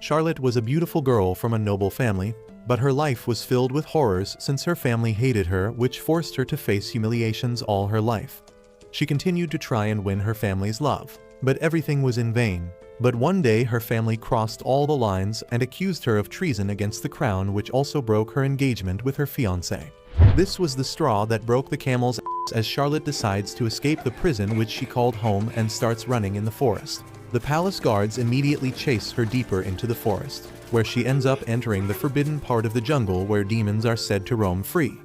Charlotte was a beautiful girl from a noble family, but her life was filled with horrors since her family hated her, which forced her to face humiliations all her life. She continued to try and win her family's love, but everything was in vain. But one day her family crossed all the lines and accused her of treason against the crown, which also broke her engagement with her fiancé. This was the straw that broke the camel's ass as Charlotte decides to escape the prison which she called home and starts running in the forest. The palace guards immediately chase her deeper into the forest, where she ends up entering the forbidden part of the jungle where demons are said to roam free.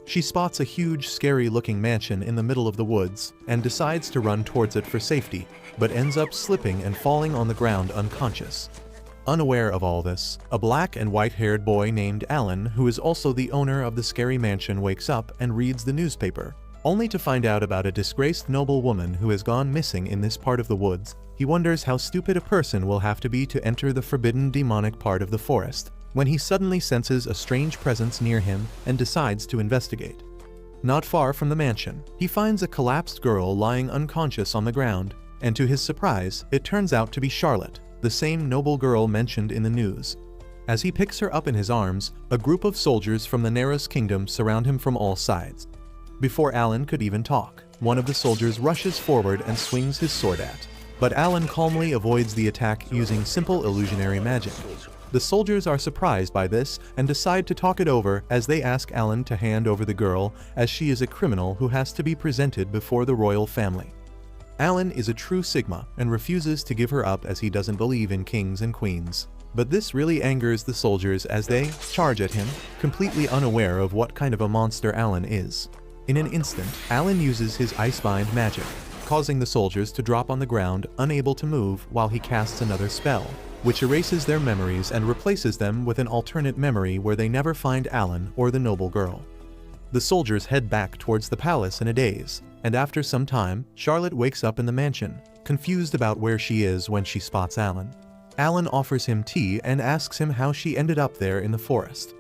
She spots a huge, scary-looking mansion in the middle of the woods and decides to run towards it for safety, but ends up slipping and falling on the ground unconscious. Unaware of all this, a black and white-haired boy named Alan, who is also the owner of the scary mansion, wakes up and reads the newspaper, only to find out about a disgraced noble woman who has gone missing in this part of the woods. He wonders how stupid a person will have to be to enter the forbidden demonic part of the forest, when he suddenly senses a strange presence near him and decides to investigate. Not far from the mansion, he finds a collapsed girl lying unconscious on the ground, and to his surprise, it turns out to be Charlotte, the same noble girl mentioned in the news. As he picks her up in his arms, a group of soldiers from the Naughtiness kingdom surround him from all sides. Before Alan could even talk, one of the soldiers rushes forward and swings his sword at, but Alan calmly avoids the attack using simple illusionary magic. The soldiers are surprised by this and decide to talk it over as they ask Alan to hand over the girl, as she is a criminal who has to be presented before the royal family. Alan is a true Sigma and refuses to give her up as he doesn't believe in kings and queens. But this really angers the soldiers as they charge at him, completely unaware of what kind of a monster Alan is. In an instant, Alan uses his Icebind magic, causing the soldiers to drop on the ground, unable to move, while he casts another spell, which erases their memories and replaces them with an alternate memory where they never find Alan or the noble girl. The soldiers head back towards the palace in a daze, and after some time, Charlotte wakes up in the mansion, confused about where she is when she spots Alan. Alan offers him tea and asks him how she ended up there in the forest.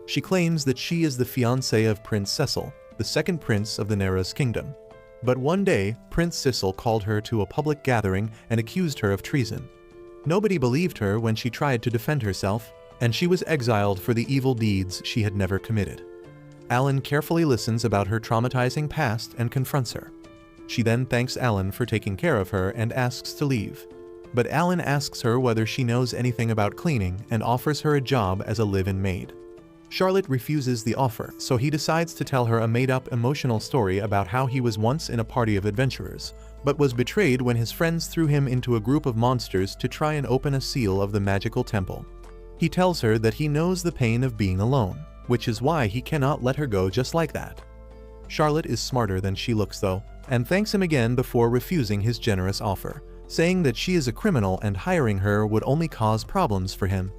She claims that she is the fiancée of Prince Cecil, the second prince of the Naughtiness kingdom. But one day, Prince Cecil called her to a public gathering and accused her of treason. Nobody believed her when she tried to defend herself, and she was exiled for the evil deeds she had never committed. Alan carefully listens about her traumatizing past and confronts her. She then thanks Alan for taking care of her and asks to leave. But Alan asks her whether she knows anything about cleaning and offers her a job as a live-in maid. Charlotte refuses the offer, so he decides to tell her a made-up emotional story about how he was once in a party of adventurers, but was betrayed when his friends threw him into a group of monsters to try and open a seal of the magical temple. He tells her that he knows the pain of being alone, which is why he cannot let her go just like that. Charlotte is smarter than she looks though, and thanks him again before refusing his generous offer, saying that she is a criminal and hiring her would only cause problems for him.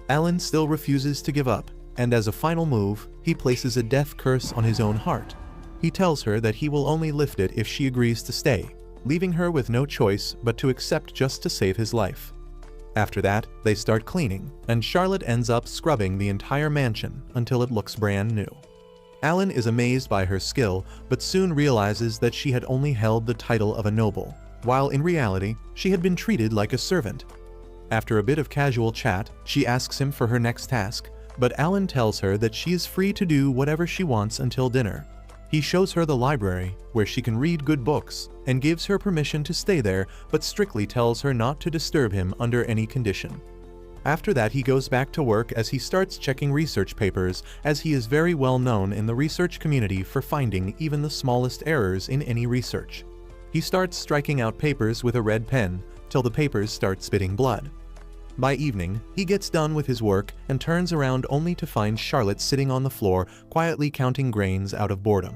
Alan still refuses to give up, and as a final move, he places a death curse on his own heart. He tells her that he will only lift it if she agrees to stay, leaving her with no choice but to accept just to save his life. After that, they start cleaning, and Charlotte ends up scrubbing the entire mansion until it looks brand new. Alan is amazed by her skill, but soon realizes that she had only held the title of a noble, while in reality, she had been treated like a servant. After a bit of casual chat, she asks him for her next task, but Alan tells her that she is free to do whatever she wants until dinner. He shows her the library, where she can read good books, and gives her permission to stay there, but strictly tells her not to disturb him under any condition. After that, he goes back to work as he starts checking research papers, as he is very well known in the research community for finding even the smallest errors in any research. He starts striking out papers with a red pen, till the papers start spitting blood. By evening, he gets done with his work and turns around only to find Charlotte sitting on the floor, quietly counting grains out of boredom.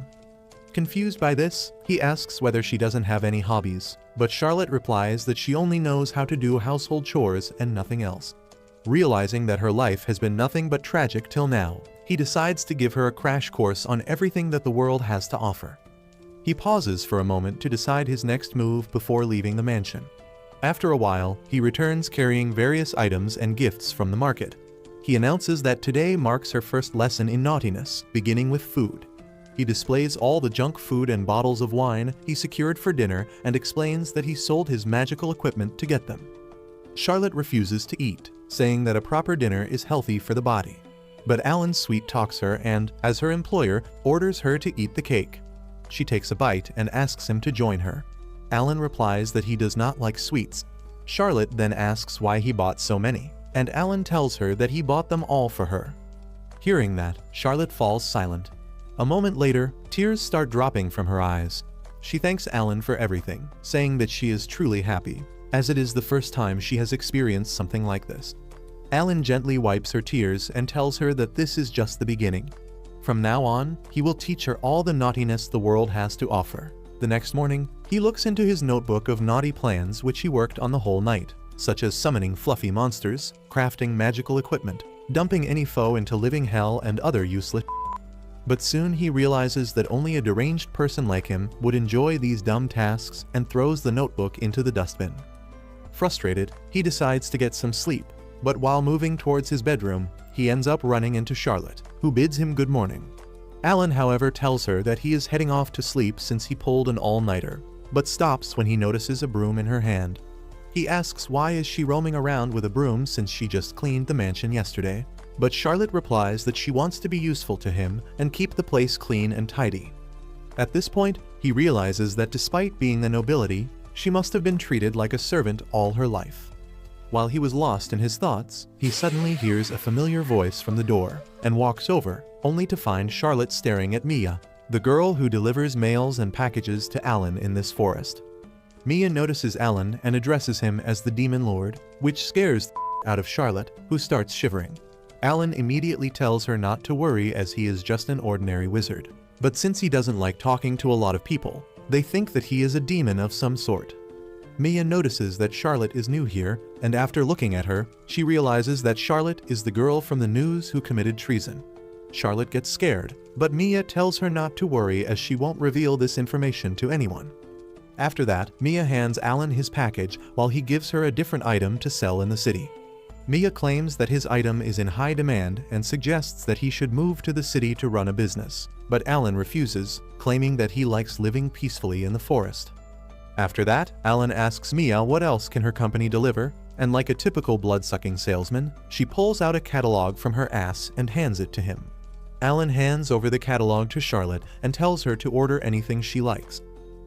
Confused by this, he asks whether she doesn't have any hobbies, but Charlotte replies that she only knows how to do household chores and nothing else. Realizing that her life has been nothing but tragic till now, he decides to give her a crash course on everything that the world has to offer. He pauses for a moment to decide his next move before leaving the mansion. After a while, he returns carrying various items and gifts from the market. He announces that today marks her first lesson in naughtiness, beginning with food. He displays all the junk food and bottles of wine he secured for dinner and explains that he sold his magical equipment to get them. Charlotte refuses to eat, saying that a proper dinner is healthy for the body. But Alan sweet-talks her and, as her employer, orders her to eat the cake. She takes a bite and asks him to join her. Alan replies that he does not like sweets. Charlotte then asks why he bought so many, and Alan tells her that he bought them all for her. Hearing that, Charlotte falls silent. A moment later, tears start dropping from her eyes. She thanks Alan for everything, saying that she is truly happy, as it is the first time she has experienced something like this. Alan gently wipes her tears and tells her that this is just the beginning. From now on, he will teach her all the naughtiness the world has to offer. The next morning, he looks into his notebook of naughty plans which he worked on the whole night, such as summoning fluffy monsters, crafting magical equipment, dumping any foe into living hell, and other useless. But soon he realizes that only a deranged person like him would enjoy these dumb tasks and throws the notebook into the dustbin. Frustrated, he decides to get some sleep, but while moving towards his bedroom, he ends up running into Charlotte, who bids him good morning. Alan, however, tells her that he is heading off to sleep since he pulled an all-nighter, but stops when he notices a broom in her hand. He asks why is she roaming around with a broom since she just cleaned the mansion yesterday, but Charlotte replies that she wants to be useful to him and keep the place clean and tidy. At this point, he realizes that despite being the nobility, she must have been treated like a servant all her life. While he was lost in his thoughts, he suddenly hears a familiar voice from the door and walks over, only to find Charlotte staring at Mia, the girl who delivers mails and packages to Alan in this forest. Mia notices Alan and addresses him as the Demon Lord, which scares the out of Charlotte, who starts shivering. Alan immediately tells her not to worry as he is just an ordinary wizard. But since he doesn't like talking to a lot of people, they think that he is a demon of some sort. Mia notices that Charlotte is new here, and after looking at her, she realizes that Charlotte is the girl from the news who committed treason. Charlotte gets scared, but Mia tells her not to worry as she won't reveal this information to anyone. After that, Mia hands Alan his package while he gives her a different item to sell in the city. Mia claims that his item is in high demand and suggests that he should move to the city to run a business, but Alan refuses, claiming that he likes living peacefully in the forest. After that, Alan asks Mia what else can her company deliver, and like a typical blood-sucking salesman, she pulls out a catalog from her ass and hands it to him. Alan hands over the catalog to Charlotte and tells her to order anything she likes.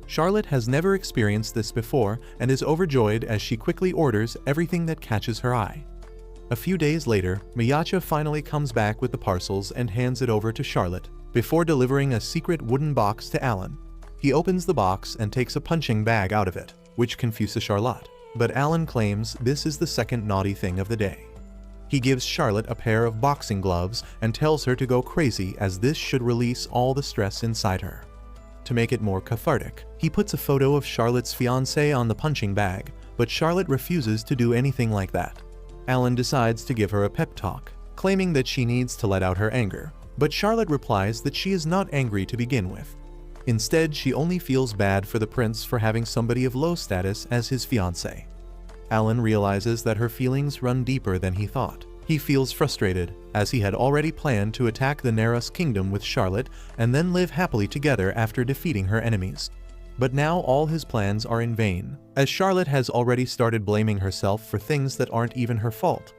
Charlotte has never experienced this before and is overjoyed as she quickly orders everything that catches her eye. A few days later, Miyacha finally comes back with the parcels and hands it over to Charlotte, before delivering a secret wooden box to Alan. He opens the box and takes a punching bag out of it, which confuses Charlotte, but Alan claims this is the second naughty thing of the day. He gives Charlotte a pair of boxing gloves and tells her to go crazy as this should release all the stress inside her. To make it more cathartic, he puts a photo of Charlotte's fiancé on the punching bag, but Charlotte refuses to do anything like that. Alan decides to give her a pep talk, claiming that she needs to let out her anger, but Charlotte replies that she is not angry to begin with. Instead, she only feels bad for the prince for having somebody of low status as his fiancé. Alan realizes that her feelings run deeper than he thought. He feels frustrated, as he had already planned to attack the Neros kingdom with Charlotte and then live happily together after defeating her enemies. But now all his plans are in vain, as Charlotte has already started blaming herself for things that aren't even her fault.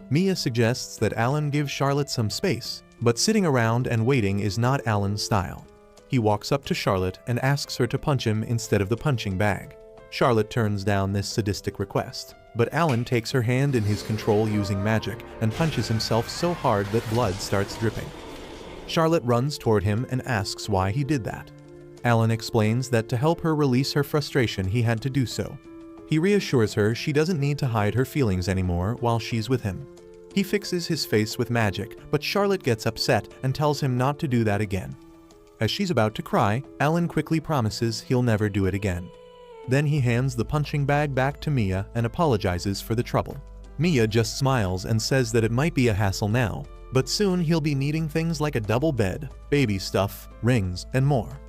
Mia suggests that Alan give Charlotte some space, but sitting around and waiting is not Alan's style. He walks up to Charlotte and asks her to punch him instead of the punching bag. Charlotte turns down this sadistic request, but Alan takes her hand in his control using magic and punches himself so hard that blood starts dripping. Charlotte runs toward him and asks why he did that. Alan explains that to help her release her frustration he had to do so. He reassures her she doesn't need to hide her feelings anymore while she's with him. He fixes his face with magic, but Charlotte gets upset and tells him not to do that again. As she's about to cry, Alan quickly promises he'll never do it again. Then he hands the punching bag back to Mia and apologizes for the trouble. Mia just smiles and says that it might be a hassle now, but soon he'll be needing things like a double bed, baby stuff, rings, and more.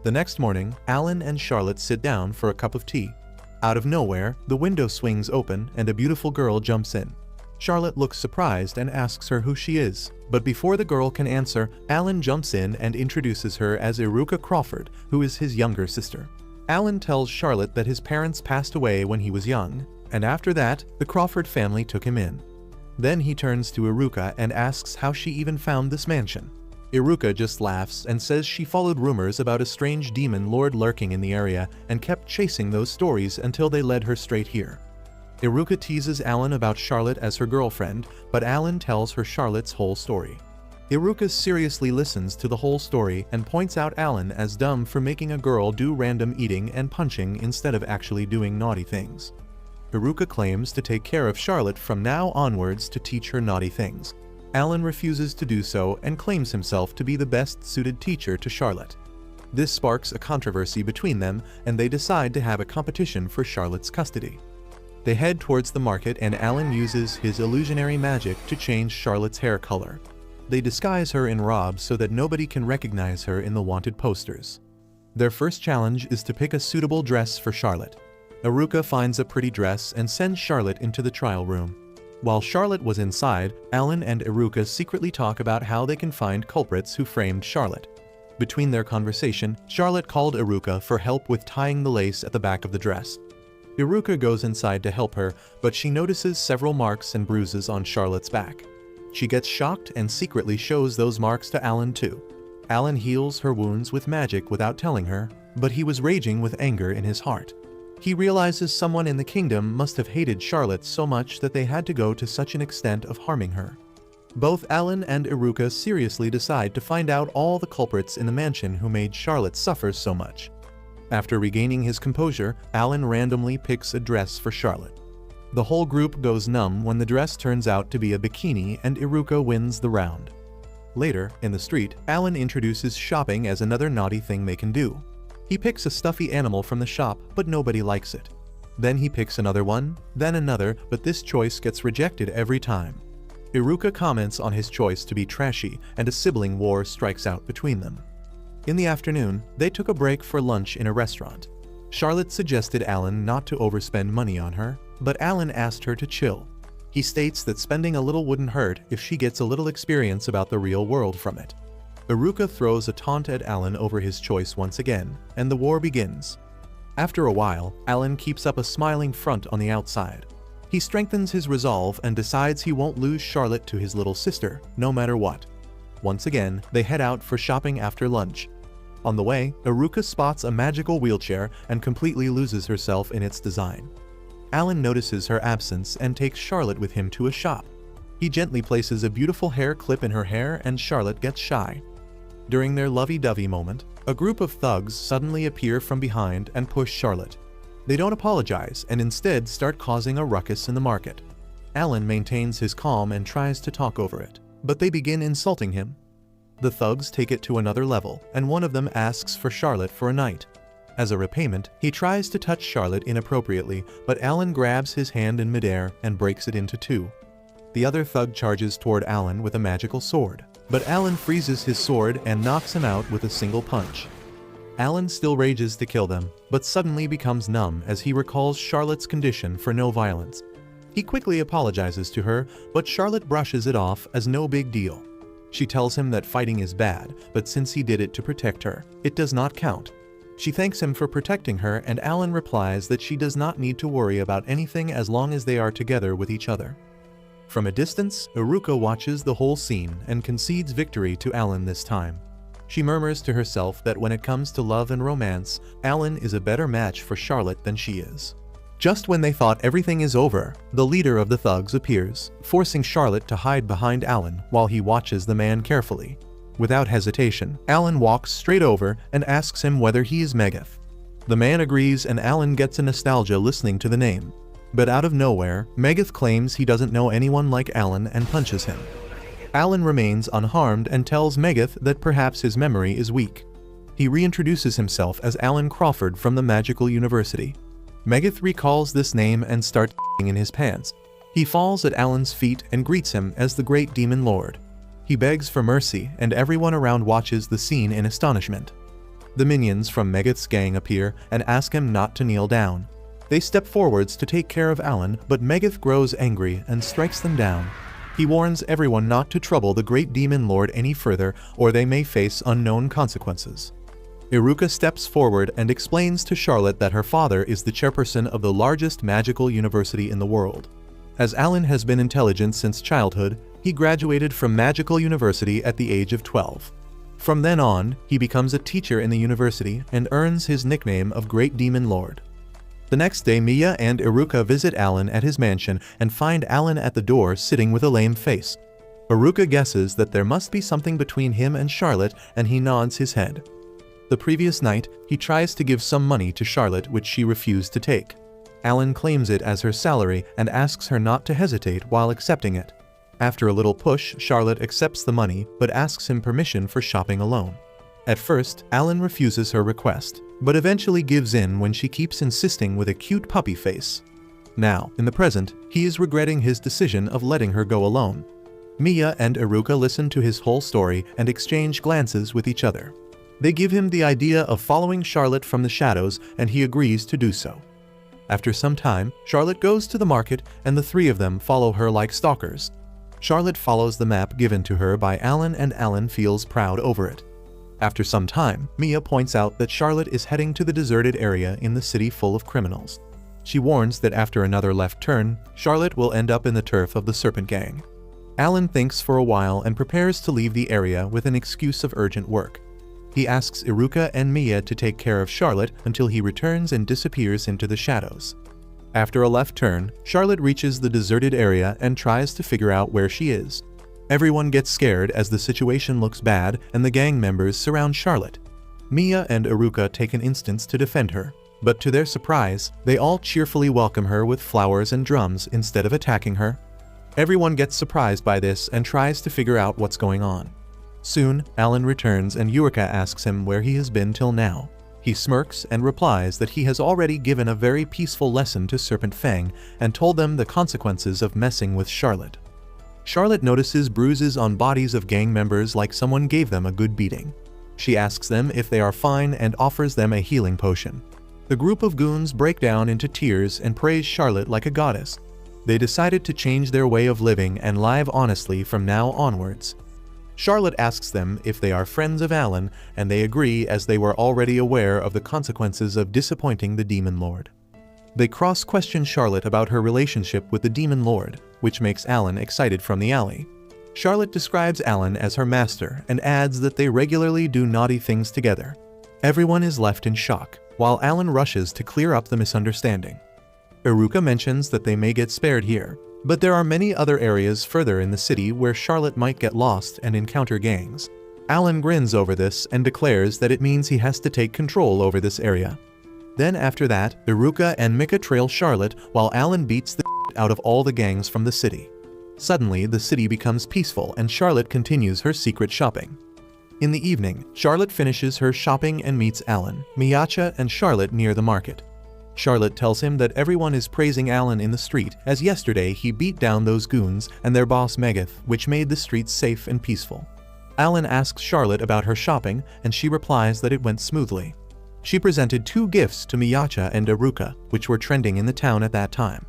The next morning, Alan and Charlotte sit down for a cup of tea. Out of nowhere, the window swings open and a beautiful girl jumps in. Charlotte looks surprised and asks her who she is, but before the girl can answer, Alan jumps in and introduces her as Iruka Crawford, who is his younger sister. Alan tells Charlotte that his parents passed away when he was young, and after that, the Crawford family took him in. Then he turns to Iruka and asks how she even found this mansion. Iruka just laughs and says she followed rumors about a strange demon lord lurking in the area and kept chasing those stories until they led her straight here. Iruka teases Alan about Charlotte as her girlfriend, but Alan tells her Charlotte's whole story. Iruka seriously listens to the whole story and points out Alan as dumb for making a girl do random eating and punching instead of actually doing naughty things. Iruka claims to take care of Charlotte from now onwards to teach her naughty things. Alan refuses to do so and claims himself to be the best suited teacher to Charlotte. This sparks a controversy between them, and they decide to have a competition for Charlotte's custody. They head towards the market and Alan uses his illusionary magic to change Charlotte's hair color. They disguise her in robes so that nobody can recognize her in the wanted posters. Their first challenge is to pick a suitable dress for Charlotte. Iruka finds a pretty dress and sends Charlotte into the trial room. While Charlotte was inside, Alan and Iruka secretly talk about how they can find culprits who framed Charlotte. Between their conversation, Charlotte called Iruka for help with tying the lace at the back of the dress. Iruka goes inside to help her, but she notices several marks and bruises on Charlotte's back. She gets shocked and secretly shows those marks to Alan too. Alan heals her wounds with magic without telling her, but he was raging with anger in his heart. He realizes someone in the kingdom must have hated Charlotte so much that they had to go to such an extent of harming her. Both Alan and Iruka seriously decide to find out all the culprits in the mansion who made Charlotte suffer so much. After regaining his composure, Alan randomly picks a dress for Charlotte. The whole group goes numb when the dress turns out to be a bikini and Iruka wins the round. Later, in the street, Alan introduces shopping as another naughty thing they can do. He picks a stuffy animal from the shop, but nobody likes it. Then he picks another one, then another, but this choice gets rejected every time. Iruka comments on his choice to be trashy, and a sibling war strikes out between them. In the afternoon, they took a break for lunch in a restaurant. Charlotte suggested Alan not to overspend money on her, but Alan asked her to chill. He states that spending a little wouldn't hurt if she gets a little experience about the real world from it. Iruka throws a taunt at Alan over his choice once again, and the war begins. After a while, Alan keeps up a smiling front on the outside. He strengthens his resolve and decides he won't lose Charlotte to his little sister, no matter what. Once again, they head out for shopping after lunch. On the way, Iruka spots a magical wheelchair and completely loses herself in its design. Alan notices her absence and takes Charlotte with him to a shop. He gently places a beautiful hair clip in her hair and Charlotte gets shy. During their lovey-dovey moment, a group of thugs suddenly appear from behind and push Charlotte. They don't apologize and instead start causing a ruckus in the market. Alan maintains his calm and tries to talk over it, but they begin insulting him. The thugs take it to another level, and one of them asks for Charlotte for a night. As a repayment, he tries to touch Charlotte inappropriately, but Alan grabs his hand in midair and breaks it into two. The other thug charges toward Alan with a magical sword, but Alan freezes his sword and knocks him out with a single punch. Alan still rages to kill them, but suddenly becomes numb as he recalls Charlotte's condition for no violence. He quickly apologizes to her, but Charlotte brushes it off as no big deal. She tells him that fighting is bad, but since he did it to protect her, it does not count. She thanks him for protecting her, and Alan replies that she does not need to worry about anything as long as they are together with each other. From a distance, Iruka watches the whole scene and concedes victory to Alan this time. She murmurs to herself that when it comes to love and romance, Alan is a better match for Charlotte than she is. Just when they thought everything is over, the leader of the thugs appears, forcing Charlotte to hide behind Alan while he watches the man carefully. Without hesitation, Alan walks straight over and asks him whether he is Megath. The man agrees and Alan gets a nostalgia listening to the name. But out of nowhere, Megath claims he doesn't know anyone like Alan and punches him. Alan remains unharmed and tells Megath that perhaps his memory is weak. He reintroduces himself as Alan Crawford from the Magical University. Megath recalls this name and starts in his pants. He falls at Alan's feet and greets him as the Great Demon Lord. He begs for mercy and everyone around watches the scene in astonishment. The minions from Megath's gang appear and ask him not to kneel down. They step forwards to take care of Alan, but Megath grows angry and strikes them down. He warns everyone not to trouble the Great Demon Lord any further or they may face unknown consequences. Iruka steps forward and explains to Charlotte that her father is the chairperson of the largest magical university in the world. As Alan has been intelligent since childhood, he graduated from Magical University at the age of 12. From then on, he becomes a teacher in the university and earns his nickname of Great Demon Lord. The next day, Miya and Iruka visit Alan at his mansion and find Alan at the door sitting with a lame face. Iruka guesses that there must be something between him and Charlotte, and he nods his head. The previous night, he tries to give some money to Charlotte, which she refused to take. Alan claims it as her salary and asks her not to hesitate while accepting it. After a little push, Charlotte accepts the money but asks him permission for shopping alone. At first, Alan refuses her request, but eventually gives in when she keeps insisting with a cute puppy face. Now, in the present, he is regretting his decision of letting her go alone. Miya and Iruka listen to his whole story and exchange glances with each other. They give him the idea of following Charlotte from the shadows, and he agrees to do so. After some time, Charlotte goes to the market and the three of them follow her like stalkers. Charlotte follows the map given to her by Alan, and Alan feels proud over it. After some time, Miya points out that Charlotte is heading to the deserted area in the city full of criminals. She warns that after another left turn, Charlotte will end up in the turf of the Serpent Gang. Alan thinks for a while and prepares to leave the area with an excuse of urgent work. He asks Iruka and Miya to take care of Charlotte until he returns and disappears into the shadows. After a left turn, Charlotte reaches the deserted area and tries to figure out where she is. Everyone gets scared as the situation looks bad and the gang members surround Charlotte. Miya and Iruka take an instance to defend her, but to their surprise, they all cheerfully welcome her with flowers and drums instead of attacking her. Everyone gets surprised by this and tries to figure out what's going on. Soon, Alan returns and Iruka asks him where he has been till now. He smirks and replies that he has already given a very peaceful lesson to Serpent Fang and told them the consequences of messing with Charlotte. Charlotte notices bruises on bodies of gang members like someone gave them a good beating. She asks them if they are fine and offers them a healing potion. The group of goons break down into tears and praise Charlotte like a goddess. They decided to change their way of living and live honestly from now onwards. Charlotte asks them if they are friends of Alan, and they agree as they were already aware of the consequences of disappointing the Demon Lord. They cross-question Charlotte about her relationship with the Demon Lord, which makes Alan excited from the alley. Charlotte describes Alan as her master and adds that they regularly do naughty things together. Everyone is left in shock, while Alan rushes to clear up the misunderstanding. Iruka mentions that they may get spared here, but there are many other areas further in the city where Charlotte might get lost and encounter gangs. Alan grins over this and declares that it means he has to take control over this area. Then after that, Iruka and Mika trail Charlotte while Alan beats the out of all the gangs from the city. Suddenly, the city becomes peaceful and Charlotte continues her secret shopping. In the evening, Charlotte finishes her shopping and meets Alan, Miyacha, and Charlotte near the market. Charlotte tells him that everyone is praising Alan in the street, as yesterday he beat down those goons and their boss Megath, which made the streets safe and peaceful. Alan asks Charlotte about her shopping, and she replies that it went smoothly. She presented 2 gifts to Miyacha and Iruka, which were trending in the town at that time.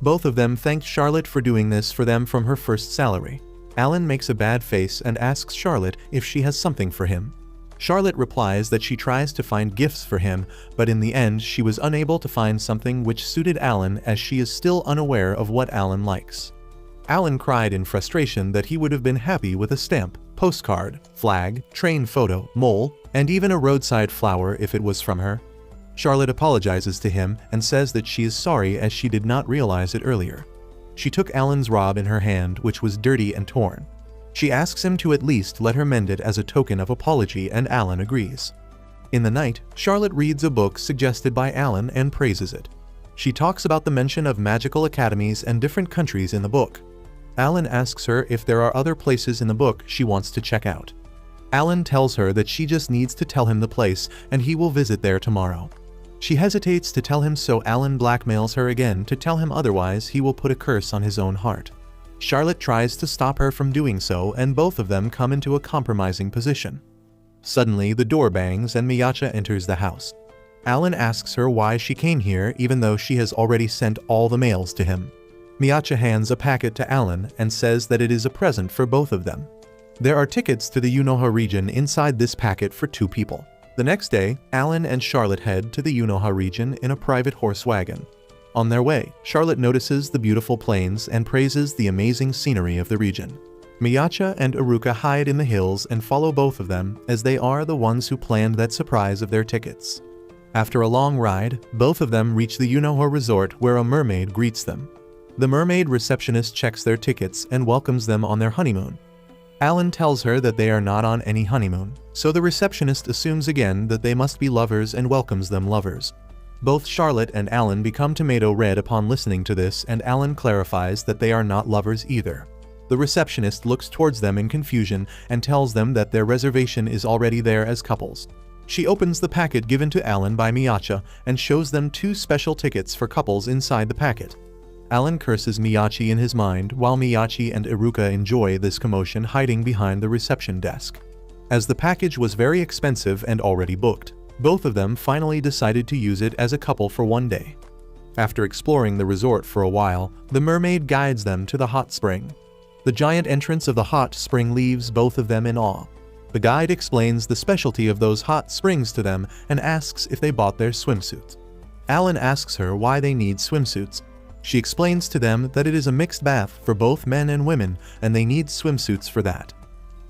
Both of them thanked Charlotte for doing this for them from her first salary. Alan makes a bad face and asks Charlotte if she has something for him. Charlotte replies that she tries to find gifts for him, but in the end she was unable to find something which suited Alan, as she is still unaware of what Alan likes. Alan cried in frustration that he would have been happy with a stamp, postcard, flag, train photo, mole, and even a roadside flower if it was from her. Charlotte apologizes to him and says that she is sorry as she did not realize it earlier. She took Alan's robe in her hand, which was dirty and torn. She asks him to at least let her mend it as a token of apology, and Alan agrees. In the night, Charlotte reads a book suggested by Alan and praises it. She talks about the mention of magical academies and different countries in the book. Alan asks her if there are other places in the book she wants to check out. Alan tells her that she just needs to tell him the place and he will visit there tomorrow. She hesitates to tell him, so Alan blackmails her again to tell him otherwise he will put a curse on his own heart. Charlotte tries to stop her from doing so, and both of them come into a compromising position. Suddenly, the door bangs and Miyacha enters the house. Alan asks her why she came here even though she has already sent all the mails to him. Miyacha hands a packet to Alan and says that it is a present for both of them. There are tickets to the Unoha region inside this packet for 2 people. The next day, Alan and Charlotte head to the Unoha region in a private horse wagon. On their way, Charlotte notices the beautiful plains and praises the amazing scenery of the region. Miyacha and Iruka hide in the hills and follow both of them, as they are the ones who planned that surprise of their tickets. After a long ride, both of them reach the Unoho resort where a mermaid greets them. The mermaid receptionist checks their tickets and welcomes them on their honeymoon. Alan tells her that they are not on any honeymoon, so the receptionist assumes again that they must be lovers and welcomes them lovers. Both Charlotte and Alan become tomato red upon listening to this, and Alan clarifies that they are not lovers either. The receptionist looks towards them in confusion and tells them that their reservation is already there as couples. She opens the packet given to Alan by Miyacha and shows them 2 special tickets for couples inside the packet. Alan curses Miyachi in his mind while Miyachi and Iruka enjoy this commotion hiding behind the reception desk. As the package was very expensive and already booked, both of them finally decided to use it as a couple for one day. After exploring the resort for a while, the mermaid guides them to the hot spring. The giant entrance of the hot spring leaves both of them in awe. The guide explains the specialty of those hot springs to them and asks if they bought their swimsuits. Alan asks her why they need swimsuits. She explains to them that it is a mixed bath for both men and women and they need swimsuits for that.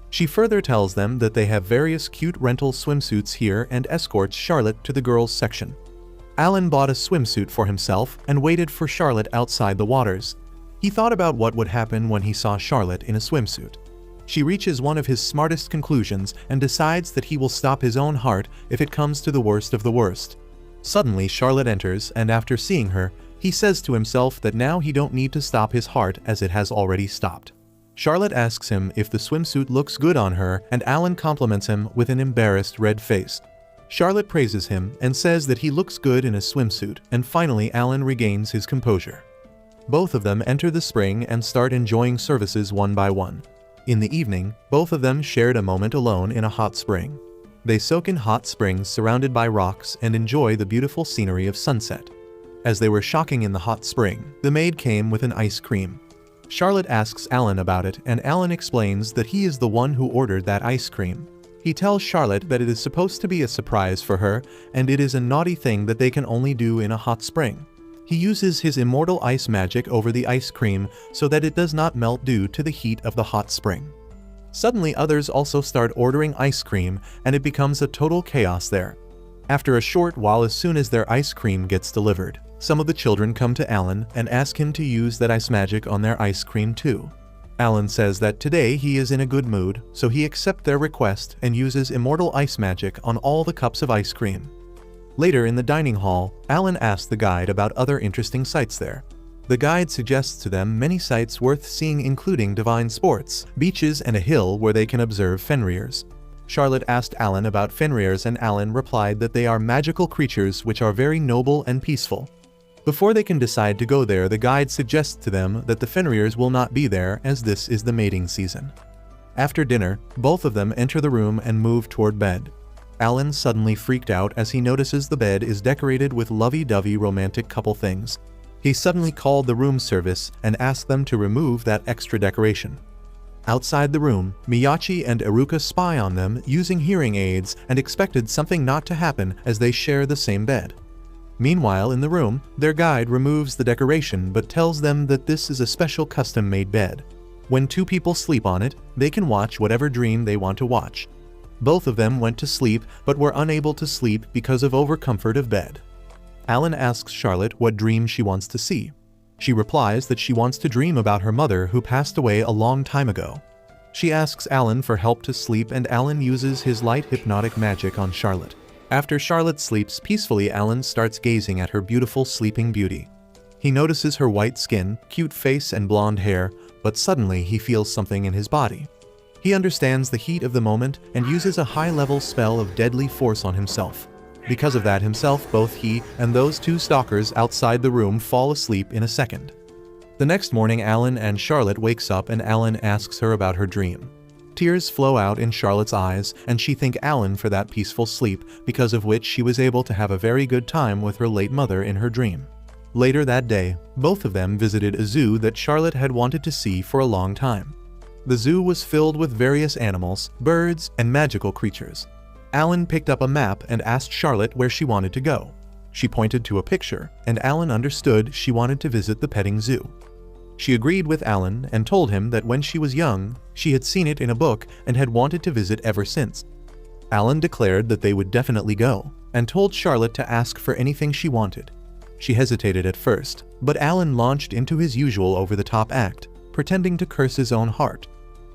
She further tells them that they have various cute rental swimsuits here and escorts Charlotte to the girls' section. Alan bought a swimsuit for himself and waited for Charlotte outside the waters. He thought about what would happen when he saw Charlotte in a swimsuit. She reaches one of his smartest conclusions and decides that he will stop his own heart if it comes to the worst of the worst. Suddenly Charlotte enters, and after seeing her, he says to himself that now he don't need to stop his heart as it has already stopped. Charlotte asks him if the swimsuit looks good on her, and Alan compliments him with an embarrassed red face. Charlotte praises him and says that he looks good in a swimsuit, and finally Alan regains his composure. Both of them enter the spring and start enjoying services one by one. In the evening, both of them shared a moment alone in a hot spring. They soak in hot springs surrounded by rocks and enjoy the beautiful scenery of sunset. As they were shocking in the hot spring, the maid came with an ice cream. Charlotte asks Alan about it, and Alan explains that he is the one who ordered that ice cream. He tells Charlotte that it is supposed to be a surprise for her, and it is a naughty thing that they can only do in a hot spring. He uses his immortal ice magic over the ice cream so that it does not melt due to the heat of the hot spring. Suddenly others also start ordering ice cream, and it becomes a total chaos there. After a short while, as soon as their ice cream gets delivered, some of the children come to Alan and ask him to use that ice magic on their ice cream too. Alan says that today he is in a good mood, so he accepts their request and uses immortal ice magic on all the cups of ice cream. Later in the dining hall, Alan asks the guide about other interesting sights there. The guide suggests to them many sights worth seeing, including divine sports, beaches, and a hill where they can observe Fenriers. Charlotte asked Alan about Fenriers, and Alan replied that they are magical creatures which are very noble and peaceful. Before they can decide to go there, the guide suggests to them that the Fenriers will not be there as this is the mating season. After dinner, both of them enter the room and move toward bed. Alan suddenly freaked out as he notices the bed is decorated with lovey-dovey romantic couple things. He suddenly called the room service and asked them to remove that extra decoration. Outside the room, Miyachi and Iruka spy on them using hearing aids and expected something not to happen as they share the same bed. Meanwhile, in the room, their guide removes the decoration but tells them that this is a special custom-made bed. When 2 people sleep on it, they can watch whatever dream they want to watch. Both of them went to sleep but were unable to sleep because of overcomfort of bed. Alan asks Charlotte what dream she wants to see. She replies that she wants to dream about her mother who passed away a long time ago. She asks Alan for help to sleep, and Alan uses his light hypnotic magic on Charlotte. After Charlotte sleeps peacefully, Alan starts gazing at her beautiful sleeping beauty. He notices her white skin, cute face, and blonde hair, but suddenly he feels something in his body. He understands the heat of the moment and uses a high-level spell of deadly force on himself. Because of that himself, both he and those 2 stalkers outside the room fall asleep in a second. The next morning, Alan and Charlotte wakes up and Alan asks her about her dream. Tears flow out in Charlotte's eyes, and she thanks Alan for that peaceful sleep, because of which she was able to have a very good time with her late mother in her dream. Later that day, both of them visited a zoo that Charlotte had wanted to see for a long time. The zoo was filled with various animals, birds, and magical creatures. Alan picked up a map and asked Charlotte where she wanted to go. She pointed to a picture, and Alan understood she wanted to visit the petting zoo. She agreed with Alan and told him that when she was young, she had seen it in a book and had wanted to visit ever since. Alan declared that they would definitely go, and told Charlotte to ask for anything she wanted. She hesitated at first, but Alan launched into his usual over-the-top act, pretending to curse his own heart.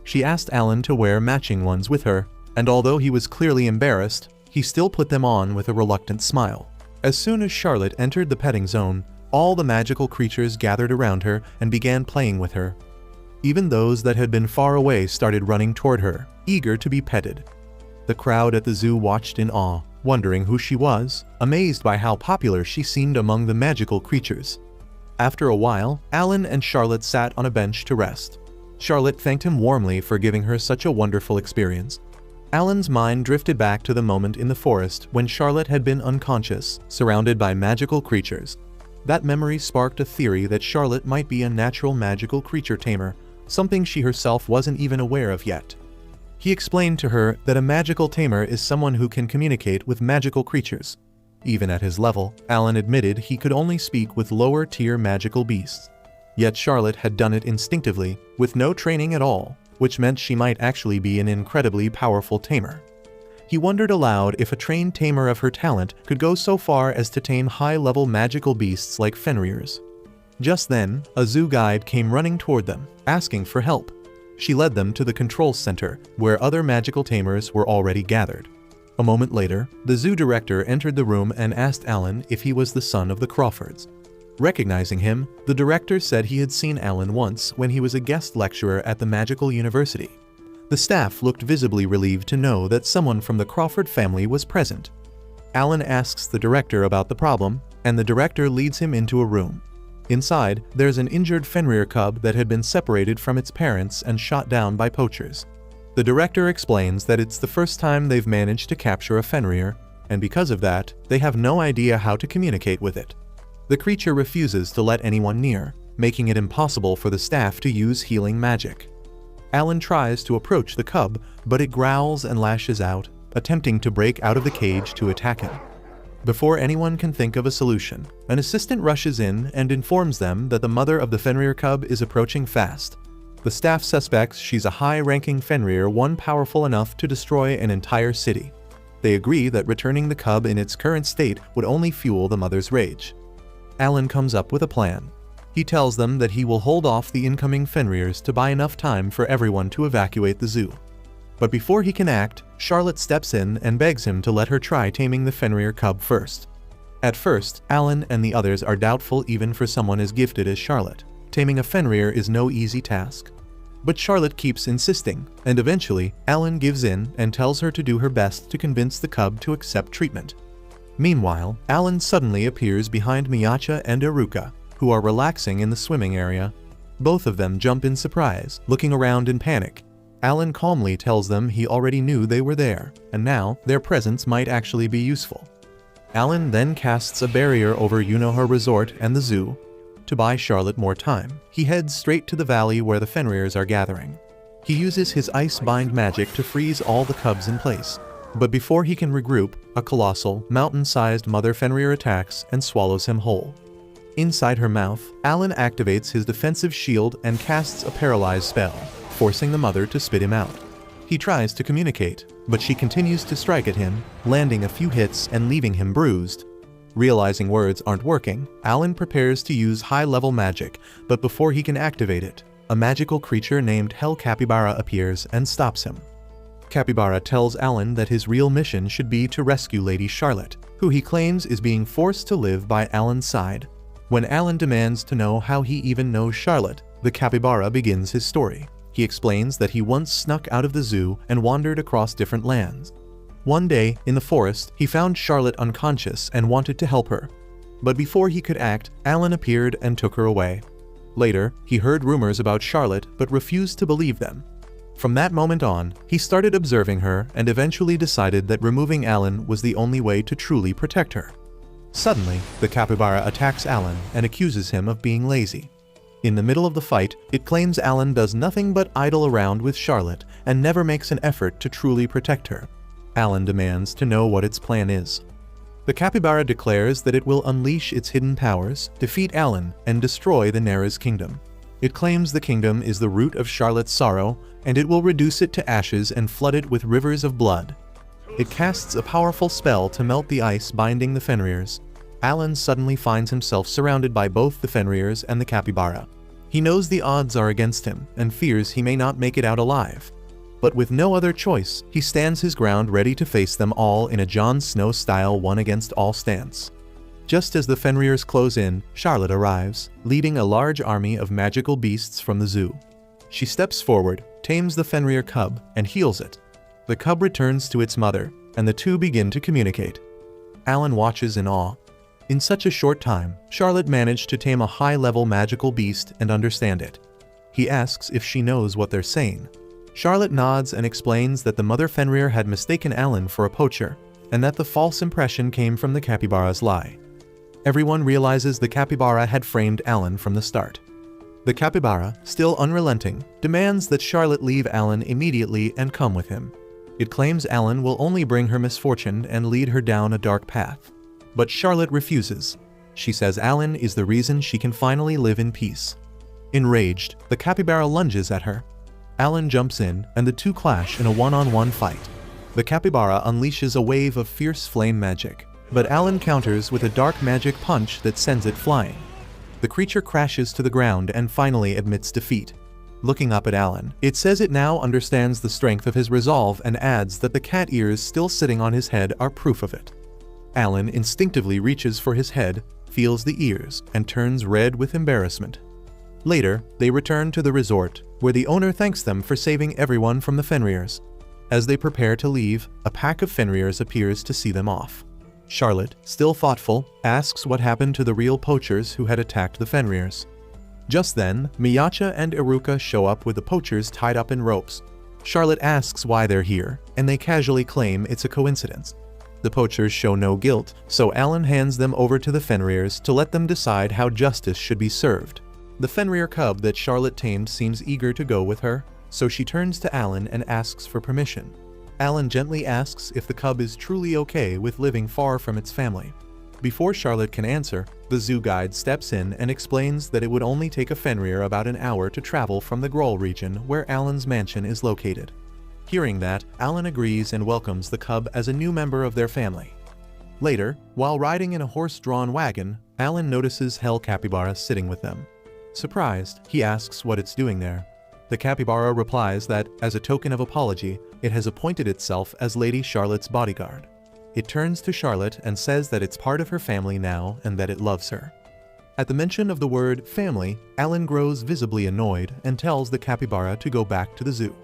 She asked Alan to wear matching ones with her, and although he was clearly embarrassed, he still put them on with a reluctant smile. As soon as Charlotte entered the petting zone, all the magical creatures gathered around her and began playing with her. Even those that had been far away started running toward her, eager to be petted. The crowd at the zoo watched in awe, wondering who she was, amazed by how popular she seemed among the magical creatures. After a while, Alan and Charlotte sat on a bench to rest. Charlotte thanked him warmly for giving her such a wonderful experience. Alan's mind drifted back to the moment in the forest when Charlotte had been unconscious, surrounded by magical creatures. That memory sparked a theory that Charlotte might be a natural magical creature tamer, something she herself wasn't even aware of yet. He explained to her that a magical tamer is someone who can communicate with magical creatures. Even at his level, Alan admitted he could only speak with lower-tier magical beasts. Yet Charlotte had done it instinctively, with no training at all, which meant she might actually be an incredibly powerful tamer. He wondered aloud if a trained tamer of her talent could go so far as to tame high-level magical beasts like Fenrir's. Just then, a zoo guide came running toward them, asking for help. She led them to the control center, where other magical tamers were already gathered. A moment later, the zoo director entered the room and asked Alan if he was the son of the Crawfords. Recognizing him, the director said he had seen Alan once when he was a guest lecturer at the Magical University. The staff looked visibly relieved to know that someone from the Crawford family was present. Alan asks the director about the problem, and the director leads him into a room. Inside, there's an injured Fenrir cub that had been separated from its parents and shot down by poachers. The director explains that it's the first time they've managed to capture a Fenrir, and because of that, they have no idea how to communicate with it. The creature refuses to let anyone near, making it impossible for the staff to use healing magic. Alan tries to approach the cub, but it growls and lashes out, attempting to break out of the cage to attack him. Before anyone can think of a solution, an assistant rushes in and informs them that the mother of the Fenrir cub is approaching fast. The staff suspects she's a high-ranking Fenrir, one powerful enough to destroy an entire city. They agree that returning the cub in its current state would only fuel the mother's rage. Alan comes up with a plan. He tells them that he will hold off the incoming Fenrirs to buy enough time for everyone to evacuate the zoo. But before he can act, Charlotte steps in and begs him to let her try taming the Fenrir cub first. At first, Alan and the others are doubtful even for someone as gifted as Charlotte. Taming a Fenrir is no easy task. But Charlotte keeps insisting, and eventually, Alan gives in and tells her to do her best to convince the cub to accept treatment. Meanwhile, Alan suddenly appears behind Miyacha and Iruka, who are relaxing in the swimming area. Both of them jump in surprise, looking around in panic. Alan calmly tells them he already knew they were there, and now their presence might actually be useful. Alan then casts a barrier over Unoha Resort and the zoo. To buy Charlotte more time, he heads straight to the valley where the Fenrirs are gathering. He uses his ice bind magic to freeze all the cubs in place. But before he can regroup, a colossal, mountain-sized mother Fenrir attacks and swallows him whole. Inside her mouth, Alan activates his defensive shield and casts a paralyze spell, forcing the mother to spit him out. He tries to communicate, but she continues to strike at him, landing a few hits and leaving him bruised. Realizing words aren't working, Alan prepares to use high-level magic, but before he can activate it, a magical creature named Hell Capybara appears and stops him. Capybara tells Alan that his real mission should be to rescue Lady Charlotte, who he claims is being forced to live by Alan's side. When Alan demands to know how he even knows Charlotte, the capybara begins his story. He explains that he once snuck out of the zoo and wandered across different lands. One day, in the forest, he found Charlotte unconscious and wanted to help her. But before he could act, Alan appeared and took her away. Later, he heard rumors about Charlotte but refused to believe them. From that moment on, he started observing her and eventually decided that removing Alan was the only way to truly protect her. Suddenly, the capybara attacks Alan and accuses him of being lazy. In the middle of the fight, it claims Alan does nothing but idle around with Charlotte and never makes an effort to truly protect her. Alan demands to know what its plan is. The capybara declares that it will unleash its hidden powers, defeat Alan, and destroy the Nera's kingdom. It claims the kingdom is the root of Charlotte's sorrow, and it will reduce it to ashes and flood it with rivers of blood. It casts a powerful spell to melt the ice binding the Fenriers. Alan suddenly finds himself surrounded by both the Fenriers and the capybara. He knows the odds are against him and fears he may not make it out alive. But with no other choice, he stands his ground ready to face them all in a Jon Snow-style one-against-all stance. Just as the Fenriers close in, Charlotte arrives, leading a large army of magical beasts from the zoo. She steps forward, tames the Fenrir cub, and heals it. The cub returns to its mother, and the two begin to communicate. Alan watches in awe. In such a short time, Charlotte managed to tame a high-level magical beast and understand it. He asks if she knows what they're saying. Charlotte nods and explains that the mother Fenrir had mistaken Alan for a poacher, and that the false impression came from the capybara's lie. Everyone realizes the capybara had framed Alan from the start. The capybara, still unrelenting, demands that Charlotte leave Alan immediately and come with him. It claims Alan will only bring her misfortune and lead her down a dark path. But Charlotte refuses. She says Alan is the reason she can finally live in peace. Enraged, the capybara lunges at her. Alan jumps in, and the two clash in a one-on-one fight. The capybara unleashes a wave of fierce flame magic, but Alan counters with a dark magic punch that sends it flying. The creature crashes to the ground and finally admits defeat. Looking up at Alan, it says it now understands the strength of his resolve and adds that the cat ears still sitting on his head are proof of it. Alan instinctively reaches for his head, feels the ears, and turns red with embarrassment. Later, they return to the resort, where the owner thanks them for saving everyone from the Fenriers. As they prepare to leave, a pack of Fenriers appears to see them off. Charlotte, still thoughtful, asks what happened to the real poachers who had attacked the Fenriers. Just then, Miyacha and Iruka show up with the poachers tied up in ropes. Charlotte asks why they're here, and they casually claim it's a coincidence. The poachers show no guilt, so Alan hands them over to the Fenriers to let them decide how justice should be served. The Fenrir cub that Charlotte tamed seems eager to go with her, so she turns to Alan and asks for permission. Alan gently asks if the cub is truly okay with living far from its family. Before Charlotte can answer, the zoo guide steps in and explains that it would only take a Fenrir about an hour to travel from the Groll region where Alan's mansion is located. Hearing that, Alan agrees and welcomes the cub as a new member of their family. Later, while riding in a horse-drawn wagon, Alan notices Hell Capybara sitting with them. Surprised, he asks what it's doing there. The capybara replies that, as a token of apology, it has appointed itself as Lady Charlotte's bodyguard. It turns to Charlotte and says that it's part of her family now and that it loves her. At the mention of the word family, Alan grows visibly annoyed and tells the capybara to go back to the zoo.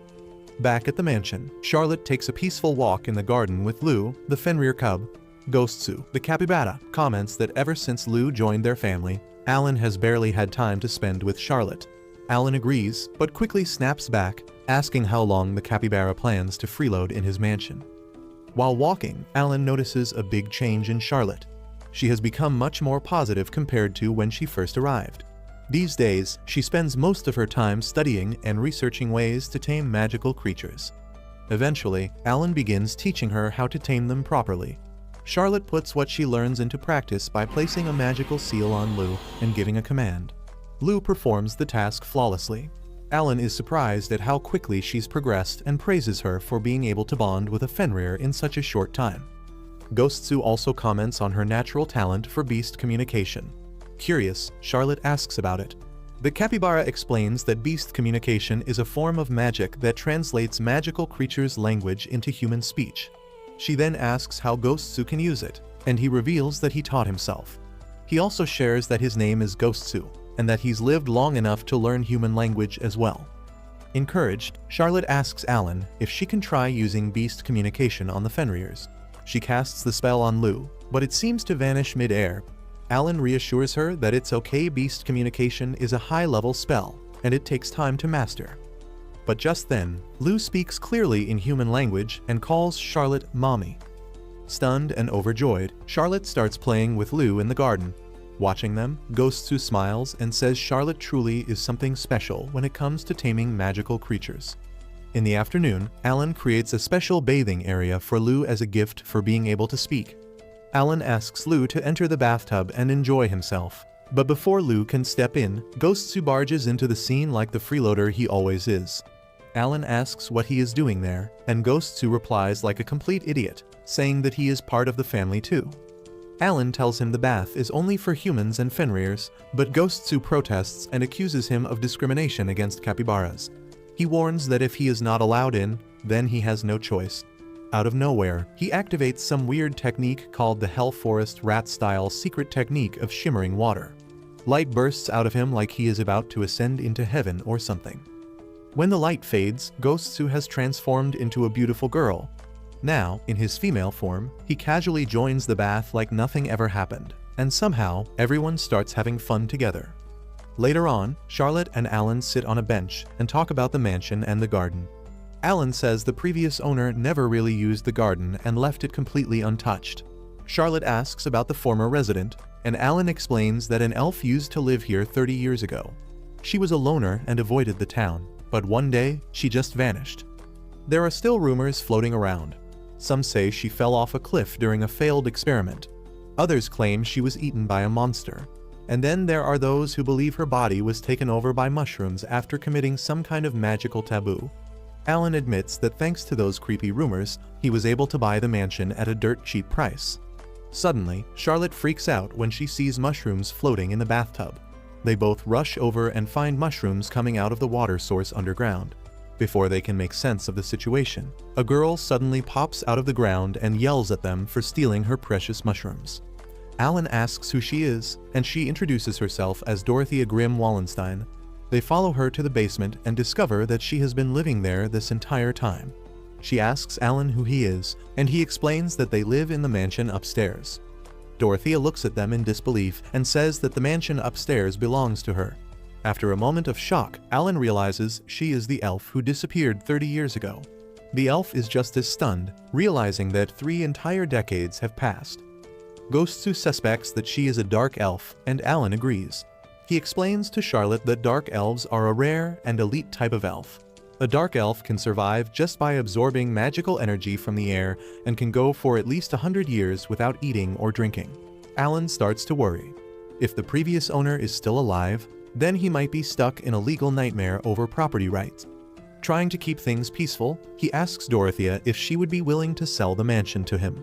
Back at the mansion, Charlotte takes a peaceful walk in the garden with Lou, the Fenrir cub. Ghostsu, the capybara, comments that ever since Lou joined their family, Alan has barely had time to spend with Charlotte. Alan agrees, but quickly snaps back, asking how long the capybara plans to freeload in his mansion. While walking, Alan notices a big change in Charlotte. She has become much more positive compared to when she first arrived. These days, she spends most of her time studying and researching ways to tame magical creatures. Eventually, Alan begins teaching her how to tame them properly. Charlotte puts what she learns into practice by placing a magical seal on Lou and giving a command. Lou performs the task flawlessly. Alan is surprised at how quickly she's progressed and praises her for being able to bond with a Fenrir in such a short time. Ghostsu also comments on her natural talent for beast communication. Curious, Charlotte asks about it. The capybara explains that beast communication is a form of magic that translates magical creatures' language into human speech. She then asks how Ghostsu can use it, and he reveals that he taught himself. He also shares that his name is Ghostsu, and that he's lived long enough to learn human language as well. Encouraged, Charlotte asks Alan if she can try using beast communication on the Fenriers. She casts the spell on Lou, but it seems to vanish mid-air. Alan reassures her that it's okay. Beast communication is a high-level spell, and it takes time to master. But just then, Lou speaks clearly in human language and calls Charlotte Mommy. Stunned and overjoyed, Charlotte starts playing with Lou in the garden. Watching them, Ghostsu smiles and says Charlotte truly is something special when it comes to taming magical creatures. In the afternoon, Alan creates a special bathing area for Lou as a gift for being able to speak. Alan asks Lou to enter the bathtub and enjoy himself. But before Lou can step in, Ghostsu barges into the scene like the freeloader he always is. Alan asks what he is doing there, and Ghostsu replies like a complete idiot, saying that he is part of the family too. Alan tells him the bath is only for humans and Fenrirs, but Ghostsu protests and accuses him of discrimination against capybaras. He warns that if he is not allowed in, then he has no choice. Out of nowhere, he activates some weird technique called the Hell Forest Rat-style secret technique of shimmering water. Light bursts out of him like he is about to ascend into heaven or something. When the light fades, Ghostsu has transformed into a beautiful girl. Now, in his female form, he casually joins the bath like nothing ever happened, and somehow, everyone starts having fun together. Later on, Charlotte and Alan sit on a bench and talk about the mansion and the garden. Alan says the previous owner never really used the garden and left it completely untouched. Charlotte asks about the former resident, and Alan explains that an elf used to live here 30 years ago. She was a loner and avoided the town, but one day, she just vanished. There are still rumors floating around. Some say she fell off a cliff during a failed experiment. Others claim she was eaten by a monster. And then there are those who believe her body was taken over by mushrooms after committing some kind of magical taboo. Alan admits that thanks to those creepy rumors, he was able to buy the mansion at a dirt cheap price. Suddenly, Charlotte freaks out when she sees mushrooms floating in the bathtub. They both rush over and find mushrooms coming out of the water source underground. Before they can make sense of the situation, a girl suddenly pops out of the ground and yells at them for stealing her precious mushrooms. Alan asks who she is, and she introduces herself as Dorothea Grimm Wallenstein. They follow her to the basement and discover that she has been living there this entire time. She asks Alan who he is, and he explains that they live in the mansion upstairs. Dorothea looks at them in disbelief and says that the mansion upstairs belongs to her. After a moment of shock, Alan realizes she is the elf who disappeared 30 years ago. The elf is just as stunned, realizing that 3 entire decades have passed. Ghostsu suspects that she is a dark elf, and Alan agrees. He explains to Charlotte that dark elves are a rare and elite type of elf. A dark elf can survive just by absorbing magical energy from the air and can go for at least 100 years without eating or drinking. Alan starts to worry. If the previous owner is still alive, then he might be stuck in a legal nightmare over property rights. Trying to keep things peaceful, he asks Dorothea if she would be willing to sell the mansion to him.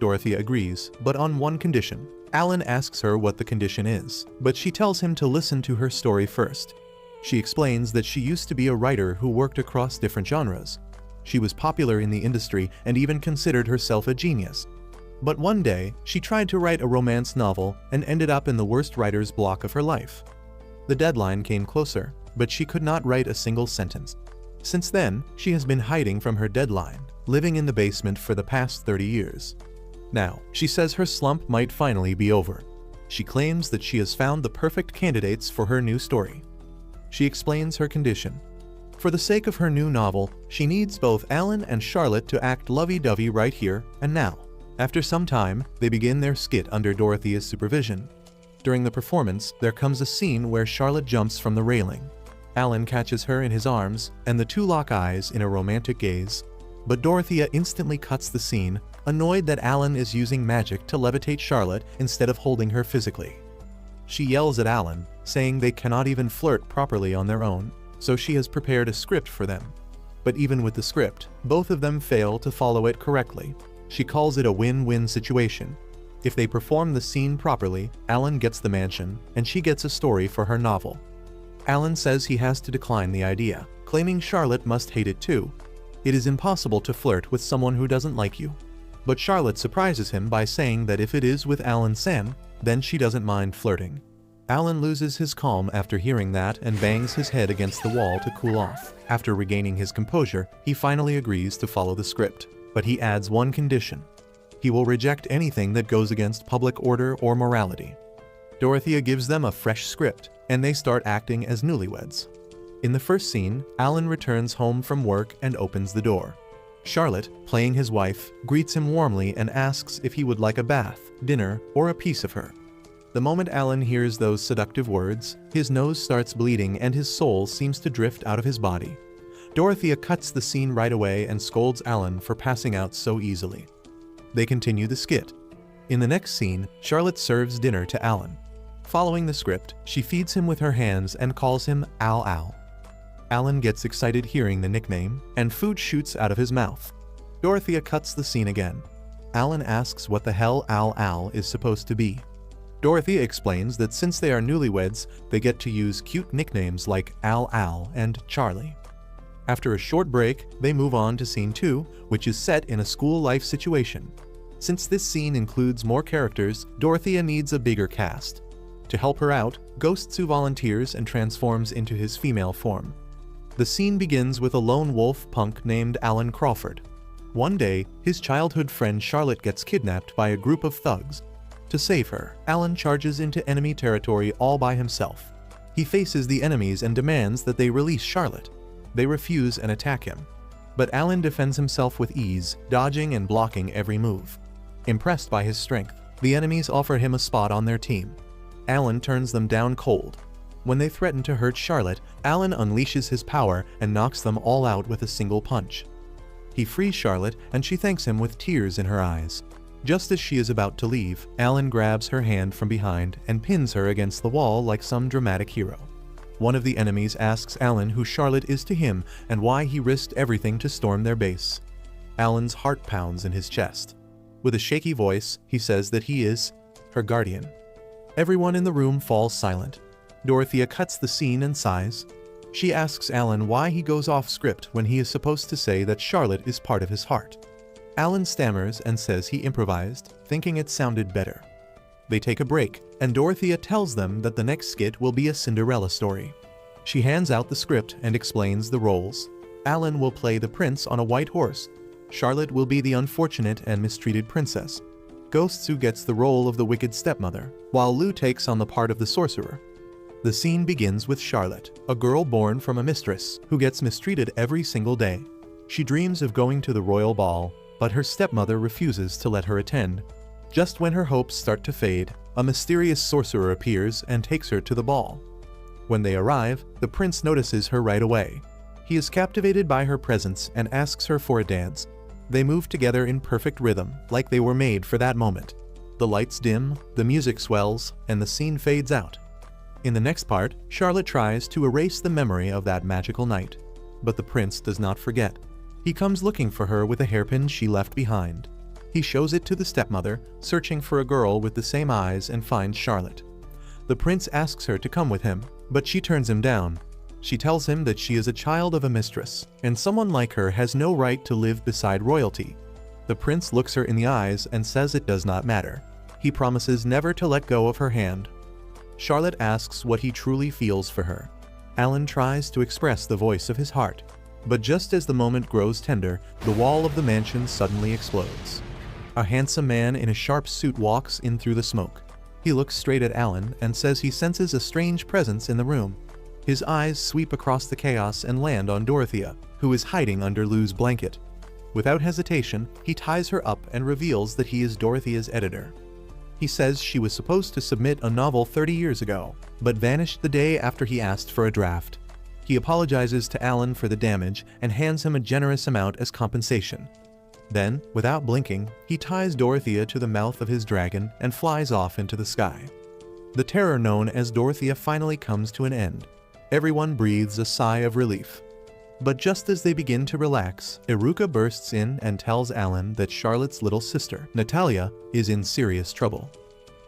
Dorothea agrees, but on one condition. Alan asks her what the condition is, but she tells him to listen to her story first. She explains that she used to be a writer who worked across different genres. She was popular in the industry and even considered herself a genius. But one day, she tried to write a romance novel and ended up in the worst writer's block of her life. The deadline came closer, but she could not write a single sentence. Since then, she has been hiding from her deadline, living in the basement for the past 30 years. Now, she says her slump might finally be over. She claims that she has found the perfect candidates for her new story. She explains her condition. For the sake of her new novel, she needs both Alan and Charlotte to act lovey-dovey right here and now. After some time, they begin their skit under Dorothea's supervision. During the performance, there comes a scene where Charlotte jumps from the railing. Alan catches her in his arms, and the two lock eyes in a romantic gaze. But Dorothea instantly cuts the scene, annoyed that Alan is using magic to levitate Charlotte instead of holding her physically. She yells at Alan, saying they cannot even flirt properly on their own, so she has prepared a script for them. But even with the script, both of them fail to follow it correctly. She calls it a win-win situation. If they perform the scene properly, Alan gets the mansion, and she gets a story for her novel. Alan says he has to decline the idea, claiming Charlotte must hate it too. It is impossible to flirt with someone who doesn't like you. But Charlotte surprises him by saying that if it is with Alan-san, then she doesn't mind flirting. Alan loses his calm after hearing that and bangs his head against the wall to cool off. After regaining his composure, he finally agrees to follow the script, but he adds one condition. He will reject anything that goes against public order or morality. Dorothea gives them a fresh script, and they start acting as newlyweds. In the first scene, Alan returns home from work and opens the door. Charlotte, playing his wife, greets him warmly and asks if he would like a bath, dinner, or a piece of her. The moment Alan hears those seductive words, his nose starts bleeding and his soul seems to drift out of his body. Dorothea cuts the scene right away and scolds Alan for passing out so easily. They continue the skit. In the next scene, Charlotte serves dinner to Alan. Following the script, she feeds him with her hands and calls him Al Al. Alan gets excited hearing the nickname, and food shoots out of his mouth. Dorothea cuts the scene again. Alan asks what the hell Al Al is supposed to be. Dorothea explains that since they are newlyweds, they get to use cute nicknames like Al Al and Charlie. After a short break, they move on to scene 2, which is set in a school life situation. Since this scene includes more characters, Dorothea needs a bigger cast. To help her out, Ghostsu volunteers and transforms into his female form. The scene begins with a lone wolf punk named Alan Crawford. One day, his childhood friend Charlotte gets kidnapped by a group of thugs. To save her, Alan charges into enemy territory all by himself. He faces the enemies and demands that they release Charlotte. They refuse and attack him. But Alan defends himself with ease, dodging and blocking every move. Impressed by his strength, the enemies offer him a spot on their team. Alan turns them down cold. When they threaten to hurt Charlotte, Alan unleashes his power and knocks them all out with a single punch. He frees Charlotte and she thanks him with tears in her eyes. Just as she is about to leave, Alan grabs her hand from behind and pins her against the wall like some dramatic hero. One of the enemies asks Alan who Charlotte is to him and why he risked everything to storm their base. Alan's heart pounds in his chest. With a shaky voice, he says that he is her guardian. Everyone in the room falls silent. Dorothea cuts the scene and sighs. She asks Alan why he goes off script when he is supposed to say that Charlotte is part of his heart. Alan stammers and says he improvised, thinking it sounded better. They take a break, and Dorothea tells them that the next skit will be a Cinderella story. She hands out the script and explains the roles. Alan will play the prince on a white horse. Charlotte will be the unfortunate and mistreated princess. Ghostsu gets the role of the wicked stepmother, while Lou takes on the part of the sorcerer. The scene begins with Charlotte, a girl born from a mistress who gets mistreated every single day. She dreams of going to the royal ball, but her stepmother refuses to let her attend. Just when her hopes start to fade, a mysterious sorcerer appears and takes her to the ball. When they arrive, the prince notices her right away. He is captivated by her presence and asks her for a dance. They move together in perfect rhythm, like they were made for that moment. The lights dim, the music swells, and the scene fades out. In the next part, Charlotte tries to erase the memory of that magical night. But the prince does not forget. He comes looking for her with a hairpin she left behind. He shows it to the stepmother, searching for a girl with the same eyes, and finds Charlotte. The prince asks her to come with him, but she turns him down. She tells him that she is a child of a mistress, and someone like her has no right to live beside royalty. The prince looks her in the eyes and says it does not matter. He promises never to let go of her hand. Charlotte asks what he truly feels for her. Alan tries to express the voice of his heart. But just as the moment grows tender, the wall of the mansion suddenly explodes. A handsome man in a sharp suit walks in through the smoke. He looks straight at Alan and says he senses a strange presence in the room. His eyes sweep across the chaos and land on Dorothea, who is hiding under Lou's blanket. Without hesitation, he ties her up and reveals that he is Dorothea's editor. He says she was supposed to submit a novel 30 years ago, but vanished the day after he asked for a draft. He apologizes to Alan for the damage and hands him a generous amount as compensation. Then, without blinking, he ties Dorothea to the mouth of his dragon and flies off into the sky. The terror known as Dorothea finally comes to an end. Everyone breathes a sigh of relief. But just as they begin to relax, Iruka bursts in and tells Alan that Charlotte's little sister, Natalia, is in serious trouble.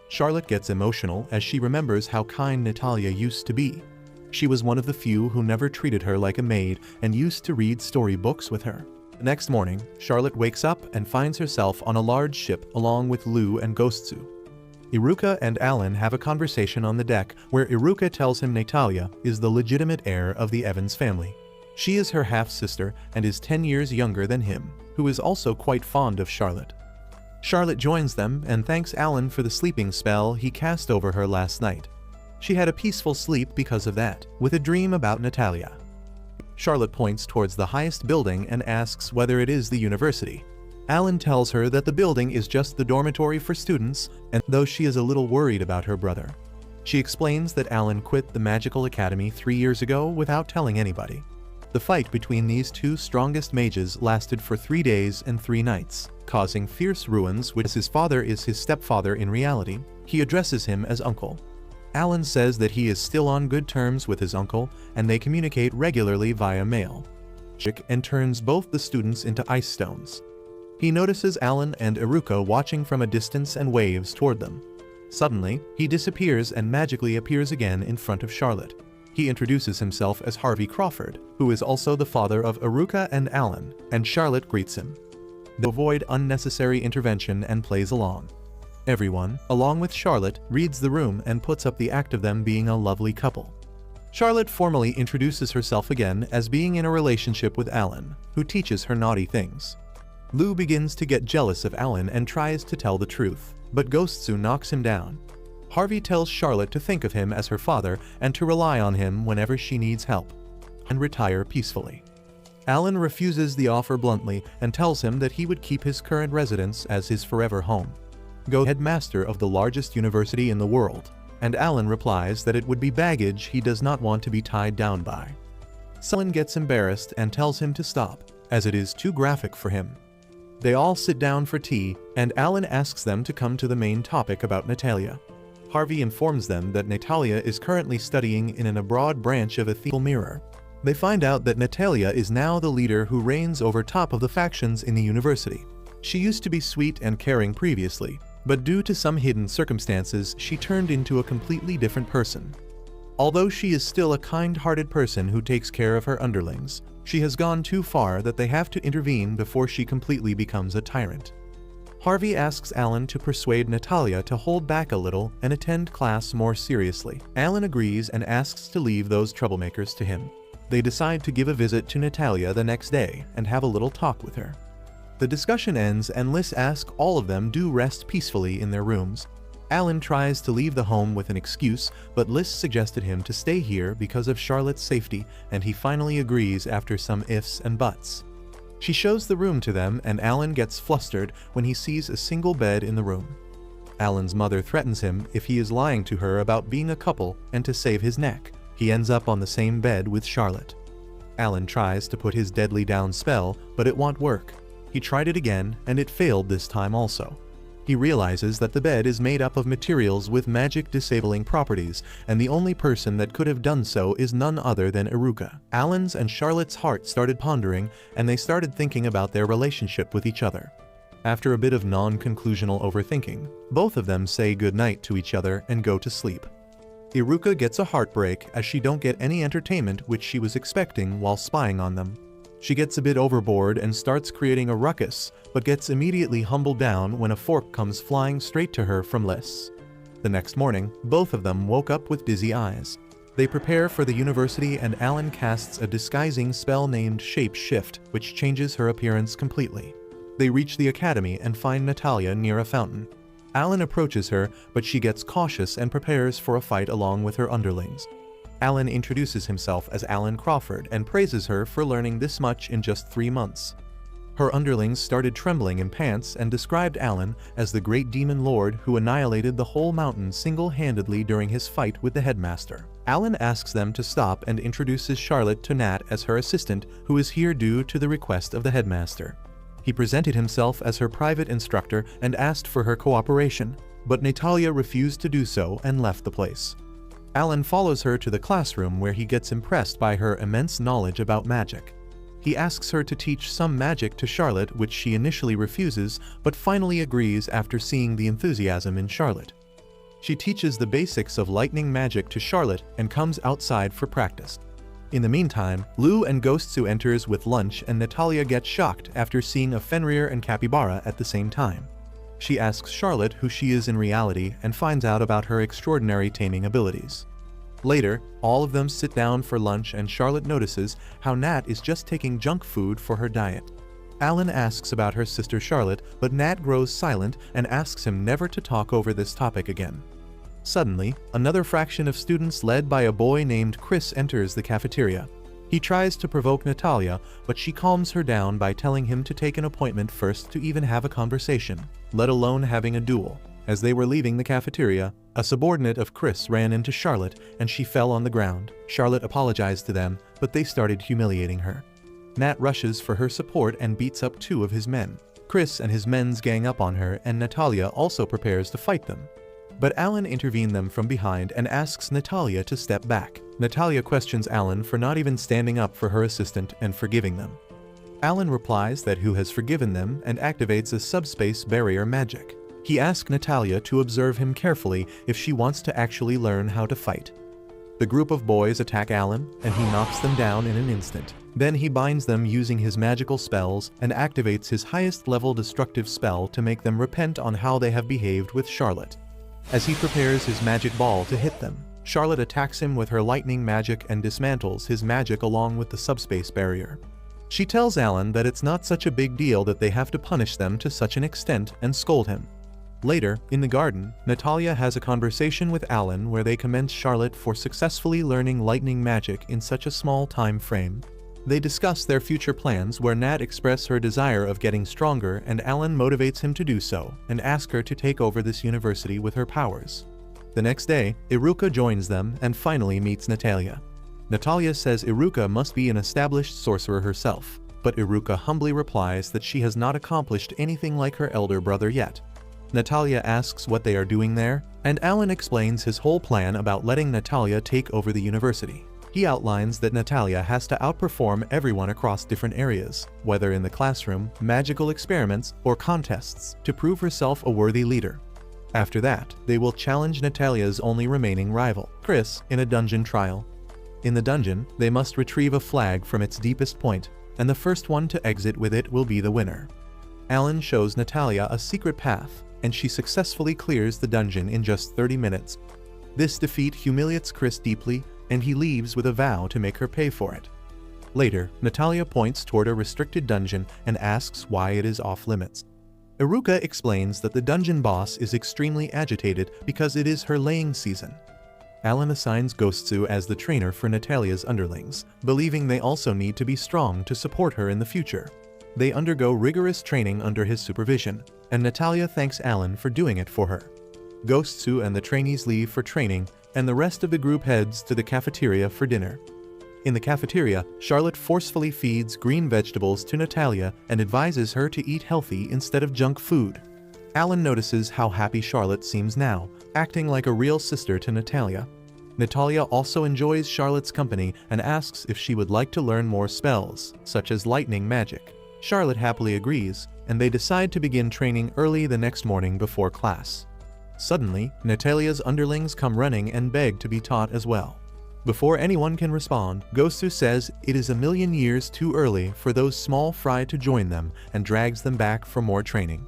Charlotte gets emotional as she remembers how kind Natalia used to be. She was one of the few who never treated her like a maid and used to read storybooks with her. The next morning, Charlotte wakes up and finds herself on a large ship along with Lou and Ghostsu. Iruka and Alan have a conversation on the deck where Iruka tells him Natalia is the legitimate heir of the Evans family. She is her half-sister and is 10 years younger than him, who is also quite fond of Charlotte. Charlotte joins them and thanks Alan for the sleeping spell he cast over her last night. She had a peaceful sleep because of that, with a dream about Natalia. Charlotte points towards the highest building and asks whether it is the university. Alan tells her that the building is just the dormitory for students, and though she is a little worried about her brother. She explains that Alan quit the magical academy 3 years ago without telling anybody. The fight between these two strongest mages lasted for 3 days and 3 nights, causing fierce ruins which his father is his stepfather in reality. He addresses him as uncle. Alan says that he is still on good terms with his uncle and they communicate regularly via mail. And turns both the students into ice stones. He notices Alan and Iruka watching from a distance and waves toward them. Suddenly, he disappears and magically appears again in front of Charlotte. He introduces himself as Harvey Crawford, who is also the father of Iruka and Alan, and Charlotte greets him. They avoid unnecessary intervention and plays along. Everyone, along with Charlotte, reads the room and puts up the act of them being a lovely couple. Charlotte formally introduces herself again as being in a relationship with Alan, who teaches her naughty things. Lou begins to get jealous of Alan and tries to tell the truth, but Ghostsu knocks him down. Harvey tells Charlotte to think of him as her father and to rely on him whenever she needs help, and retire peacefully. Alan refuses the offer bluntly and tells him that he would keep his current residence as his forever home. Go headmaster of the largest university in the world, and Alan replies that it would be baggage he does not want to be tied down by. Alan gets embarrassed and tells him to stop, as it is too graphic for him. They all sit down for tea, and Alan asks them to come to the main topic about Natalia. Harvey informs them that Natalia is currently studying in an abroad branch of Ethereal Mirror. They find out that Natalia is now the leader who reigns over top of the factions in the university. She used to be sweet and caring previously, but due to some hidden circumstances, she turned into a completely different person. Although she is still a kind-hearted person who takes care of her underlings, she has gone too far that they have to intervene before she completely becomes a tyrant. Harvey asks Alan to persuade Natalia to hold back a little and attend class more seriously. Alan agrees and asks to leave those troublemakers to him. They decide to give a visit to Natalia the next day and have a little talk with her. The discussion ends and Liz asks all of them to rest peacefully in their rooms. Alan tries to leave the home with an excuse, but Liz suggested him to stay here because of Charlotte's safety, and he finally agrees after some ifs and buts. She shows the room to them and Alan gets flustered when he sees a single bed in the room. Alan's mother threatens him if he is lying to her about being a couple and to save his neck. He ends up on the same bed with Charlotte. Alan tries to put his deadly down spell, but it won't work. He tried it again and it failed this time also. He realizes that the bed is made up of materials with magic disabling properties, and the only person that could have done so is none other than Iruka. Alan's and Charlotte's heart started pondering, and they started thinking about their relationship with each other. After a bit of non-conclusional overthinking, both of them say goodnight to each other and go to sleep. Iruka gets a heartbreak as she don't get any entertainment which she was expecting while spying on them. She gets a bit overboard and starts creating a ruckus, but gets immediately humbled down when a fork comes flying straight to her from Liz. The next morning, both of them woke up with dizzy eyes. They prepare for the university and Alan casts a disguising spell named Shape Shift, which changes her appearance completely. They reach the academy and find Natalia near a fountain. Alan approaches her, but she gets cautious and prepares for a fight along with her underlings. Alan introduces himself as Alan Crawford and praises her for learning this much in just 3 months. Her underlings started trembling in pants and described Alan as the great demon lord who annihilated the whole mountain single-handedly during his fight with the headmaster. Alan asks them to stop and introduces Charlotte to Nat as her assistant, who is here due to the request of the headmaster. He presented himself as her private instructor and asked for her cooperation, but Natalia refused to do so and left the place. Alan follows her to the classroom where he gets impressed by her immense knowledge about magic. He asks her to teach some magic to Charlotte, which she initially refuses, but finally agrees after seeing the enthusiasm in Charlotte. She teaches the basics of lightning magic to Charlotte and comes outside for practice. In the meantime, Lou and Ghostsu enters with lunch and Natalia gets shocked after seeing a Fenrir and Capybara at the same time. She asks Charlotte who she is in reality and finds out about her extraordinary taming abilities. Later, all of them sit down for lunch and Charlotte notices how Nat is just taking junk food for her diet. Alan asks about her sister Charlotte, but Nat grows silent and asks him never to talk over this topic again. Suddenly, another fraction of students led by a boy named Chris enters the cafeteria. He tries to provoke Natalia, but she calms her down by telling him to take an appointment first to even have a conversation, let alone having a duel. As they were leaving the cafeteria, a subordinate of Chris ran into Charlotte and she fell on the ground. Charlotte apologized to them, but they started humiliating her. Nat rushes for her support and beats up 2 of his men. Chris and his men gang up on her, and Natalia also prepares to fight them. But Alan intervenes them from behind and asks Natalia to step back. Natalia questions Alan for not even standing up for her assistant and forgiving them. Alan replies that who has forgiven them and activates a subspace barrier magic. He asks Natalia to observe him carefully if she wants to actually learn how to fight. The group of boys attack Alan, and he knocks them down in an instant. Then he binds them using his magical spells and activates his highest level destructive spell to make them repent on how they have behaved with Charlotte. As he prepares his magic ball to hit them, Charlotte attacks him with her lightning magic and dismantles his magic along with the subspace barrier. She tells Alan that it's not such a big deal that they have to punish them to such an extent and scold him. Later, in the garden, Natalia has a conversation with Alan where they commend Charlotte for successfully learning lightning magic in such a small time frame. They discuss their future plans where Nat expresses her desire of getting stronger, and Alan motivates him to do so and asks her to take over this university with her powers. The next day, Iruka joins them and finally meets Natalia. Natalia says Iruka must be an established sorcerer herself, but Iruka humbly replies that she has not accomplished anything like her elder brother yet. Natalia asks what they are doing there, and Alan explains his whole plan about letting Natalia take over the university. He outlines that Natalia has to outperform everyone across different areas, whether in the classroom, magical experiments, or contests, to prove herself a worthy leader. After that, they will challenge Natalia's only remaining rival, Chris, in a dungeon trial. In the dungeon, they must retrieve a flag from its deepest point, and the first one to exit with it will be the winner. Alan shows Natalia a secret path, and she successfully clears the dungeon in just 30 minutes. This defeat humiliates Chris deeply, and he leaves with a vow to make her pay for it. Later, Natalia points toward a restricted dungeon and asks why it is off limits. Iruka explains that the dungeon boss is extremely agitated because it is her laying season. Alan assigns Gostsu as the trainer for Natalia's underlings, believing they also need to be strong to support her in the future. They undergo rigorous training under his supervision, and Natalia thanks Alan for doing it for her. Gostsu and the trainees leave for training, and the rest of the group heads to the cafeteria for dinner. In the cafeteria, Charlotte forcefully feeds green vegetables to Natalia and advises her to eat healthy instead of junk food. Alan notices how happy Charlotte seems now, acting like a real sister to Natalia. Natalia also enjoys Charlotte's company and asks if she would like to learn more spells, such as lightning magic. Charlotte happily agrees, and they decide to begin training early the next morning before class. Suddenly, Natalia's underlings come running and beg to be taught as well. Before anyone can respond, Gostsu says it is 1,000,000 years too early for those small fry to join them and drags them back for more training.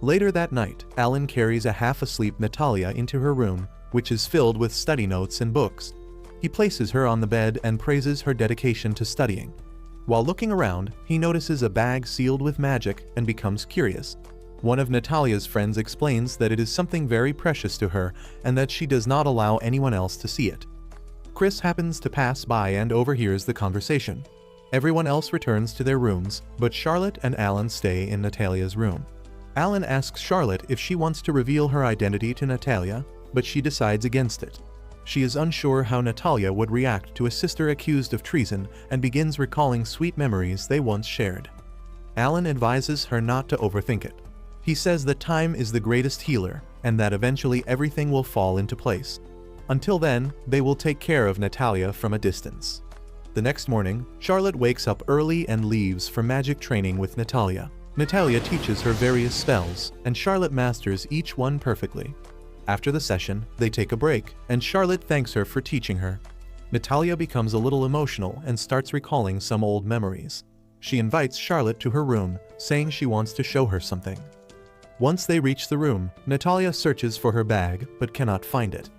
Later that night, Alan carries a half-asleep Natalia into her room, which is filled with study notes and books. He places her on the bed and praises her dedication to studying. While looking around, he notices a bag sealed with magic and becomes curious. One of Natalia's friends explains that it is something very precious to her and that she does not allow anyone else to see it. Chris happens to pass by and overhears the conversation. Everyone else returns to their rooms, but Charlotte and Alan stay in Natalia's room. Alan asks Charlotte if she wants to reveal her identity to Natalia, but she decides against it. She is unsure how Natalia would react to a sister accused of treason and begins recalling sweet memories they once shared. Alan advises her not to overthink it. He says that time is the greatest healer and that eventually everything will fall into place. Until then, they will take care of Natalia from a distance. The next morning, Charlotte wakes up early and leaves for magic training with Natalia. Natalia teaches her various spells, and Charlotte masters each one perfectly. After the session, they take a break, and Charlotte thanks her for teaching her. Natalia becomes a little emotional and starts recalling some old memories. She invites Charlotte to her room, saying she wants to show her something. Once they reach the room, Natalia searches for her bag, but cannot find it.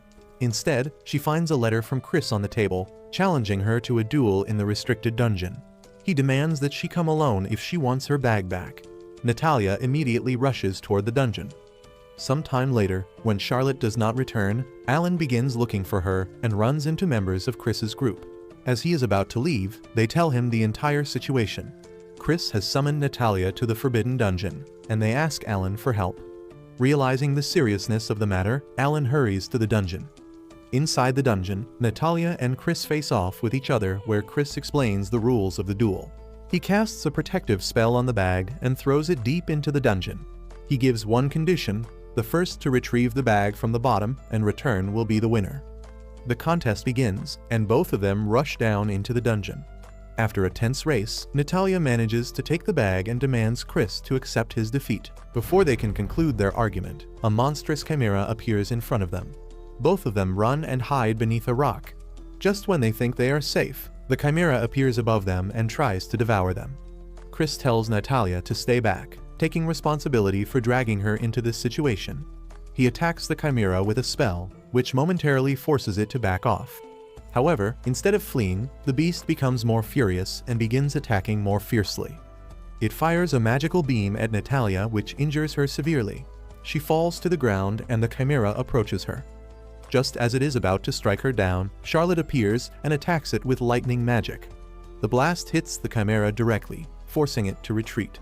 Instead, she finds a letter from Chris on the table, challenging her to a duel in the restricted dungeon. He demands that she come alone if she wants her bag back. Natalia immediately rushes toward the dungeon. Some time later, when Charlotte does not return, Alan begins looking for her and runs into members of Chris's group. As he is about to leave, they tell him the entire situation. Chris has summoned Natalia to the Forbidden Dungeon, and they ask Alan for help. Realizing the seriousness of the matter, Alan hurries to the dungeon. Inside the dungeon, Natalia and Chris face off with each other where Chris explains the rules of the duel. He casts a protective spell on the bag and throws it deep into the dungeon. He gives one condition: the first to retrieve the bag from the bottom and return will be the winner. The contest begins, and both of them rush down into the dungeon. After a tense race, Natalia manages to take the bag and demands Chris to accept his defeat. Before they can conclude their argument, a monstrous chimera appears in front of them. Both of them run and hide beneath a rock. Just when they think they are safe, the chimera appears above them and tries to devour them. Chris tells Natalia to stay back, taking responsibility for dragging her into this situation. He attacks the chimera with a spell, which momentarily forces it to back off. However, instead of fleeing, the beast becomes more furious and begins attacking more fiercely. It fires a magical beam at Natalia, which injures her severely. She falls to the ground and the chimera approaches her. Just as it is about to strike her down, Charlotte appears and attacks it with lightning magic. The blast hits the chimera directly, forcing it to retreat.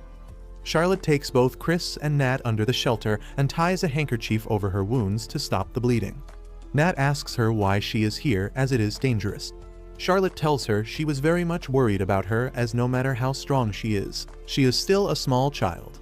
Charlotte takes both Chris and Nat under the shelter and ties a handkerchief over her wounds to stop the bleeding. Nat asks her why she is here, as it is dangerous. Charlotte tells her she was very much worried about her, as no matter how strong she is still a small child.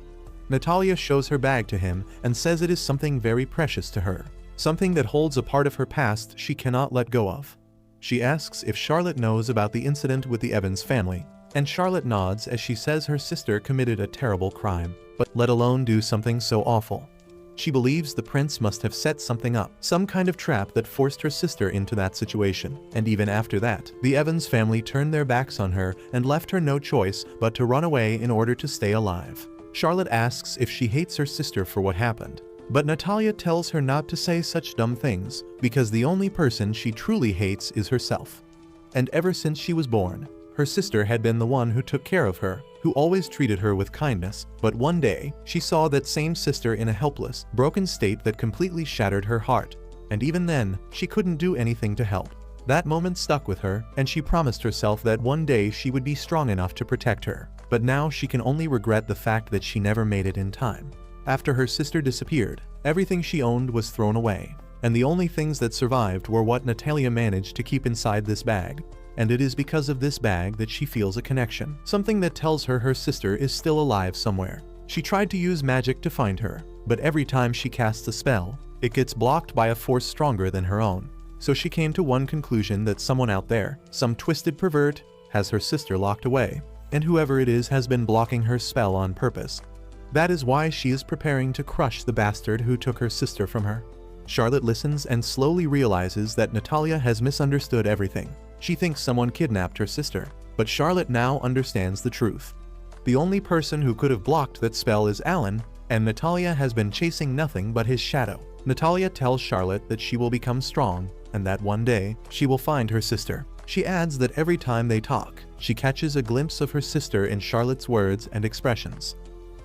Natalia shows her bag to him and says it is something very precious to her, something that holds a part of her past she cannot let go of. She asks if Charlotte knows about the incident with the Evans family, and Charlotte nods as she says her sister committed a terrible crime, but let alone do something so awful. She believes the prince must have set something up, some kind of trap that forced her sister into that situation, and even after that, the Evans family turned their backs on her and left her no choice but to run away in order to stay alive. Charlotte asks if she hates her sister for what happened, but Natalia tells her not to say such dumb things, because the only person she truly hates is herself. And ever since she was born, her sister had been the one who took care of her, who always treated her with kindness, but one day, she saw that same sister in a helpless, broken state that completely shattered her heart, and even then, she couldn't do anything to help. That moment stuck with her, and she promised herself that one day she would be strong enough to protect her, but now she can only regret the fact that she never made it in time. After her sister disappeared, everything she owned was thrown away, and the only things that survived were what Natalia managed to keep inside this bag. And it is because of this bag that she feels a connection, something that tells her her sister is still alive somewhere. She tried to use magic to find her, but every time she casts a spell, it gets blocked by a force stronger than her own. So she came to one conclusion: that someone out there, some twisted pervert, has her sister locked away, and whoever it is has been blocking her spell on purpose. That is why she is preparing to crush the bastard who took her sister from her. Charlotte listens and slowly realizes that Natalia has misunderstood everything. She thinks someone kidnapped her sister, but Charlotte now understands the truth. The only person who could have blocked that spell is Alan, and Natalia has been chasing nothing but his shadow. Natalia tells Charlotte that she will become strong, and that one day, she will find her sister. She adds that every time they talk, she catches a glimpse of her sister in Charlotte's words and expressions.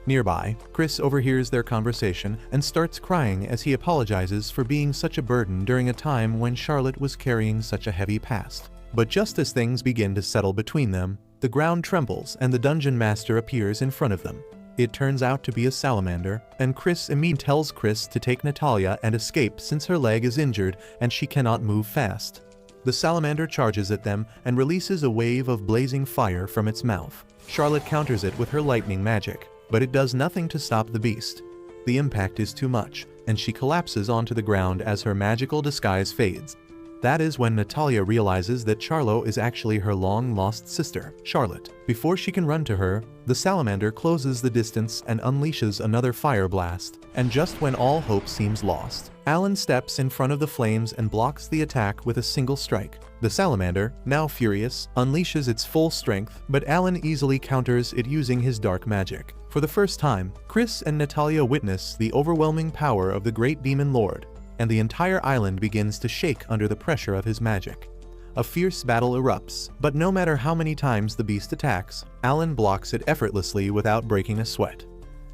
Nearby, Chris overhears their conversation and starts crying as he apologizes for being such a burden during a time when Charlotte was carrying such a heavy past. But just as things begin to settle between them, the ground trembles and the dungeon master appears in front of them. It turns out to be a salamander, and Chris immediately tells Chris to take Natalia and escape since her leg is injured and she cannot move fast. The salamander charges at them and releases a wave of blazing fire from its mouth. Charlotte counters it with her lightning magic, but it does nothing to stop the beast. The impact is too much, and she collapses onto the ground as her magical disguise fades. That is when Natalia realizes that Charlo is actually her long-lost sister, Charlotte. Before she can run to her, the salamander closes the distance and unleashes another fire blast, and just when all hope seems lost, Alan steps in front of the flames and blocks the attack with a single strike. The salamander, now furious, unleashes its full strength, but Alan easily counters it using his dark magic. For the first time, Chris and Natalia witness the overwhelming power of the great demon lord, and the entire island begins to shake under the pressure of his magic. A fierce battle erupts, but no matter how many times the beast attacks, Alan blocks it effortlessly without breaking a sweat.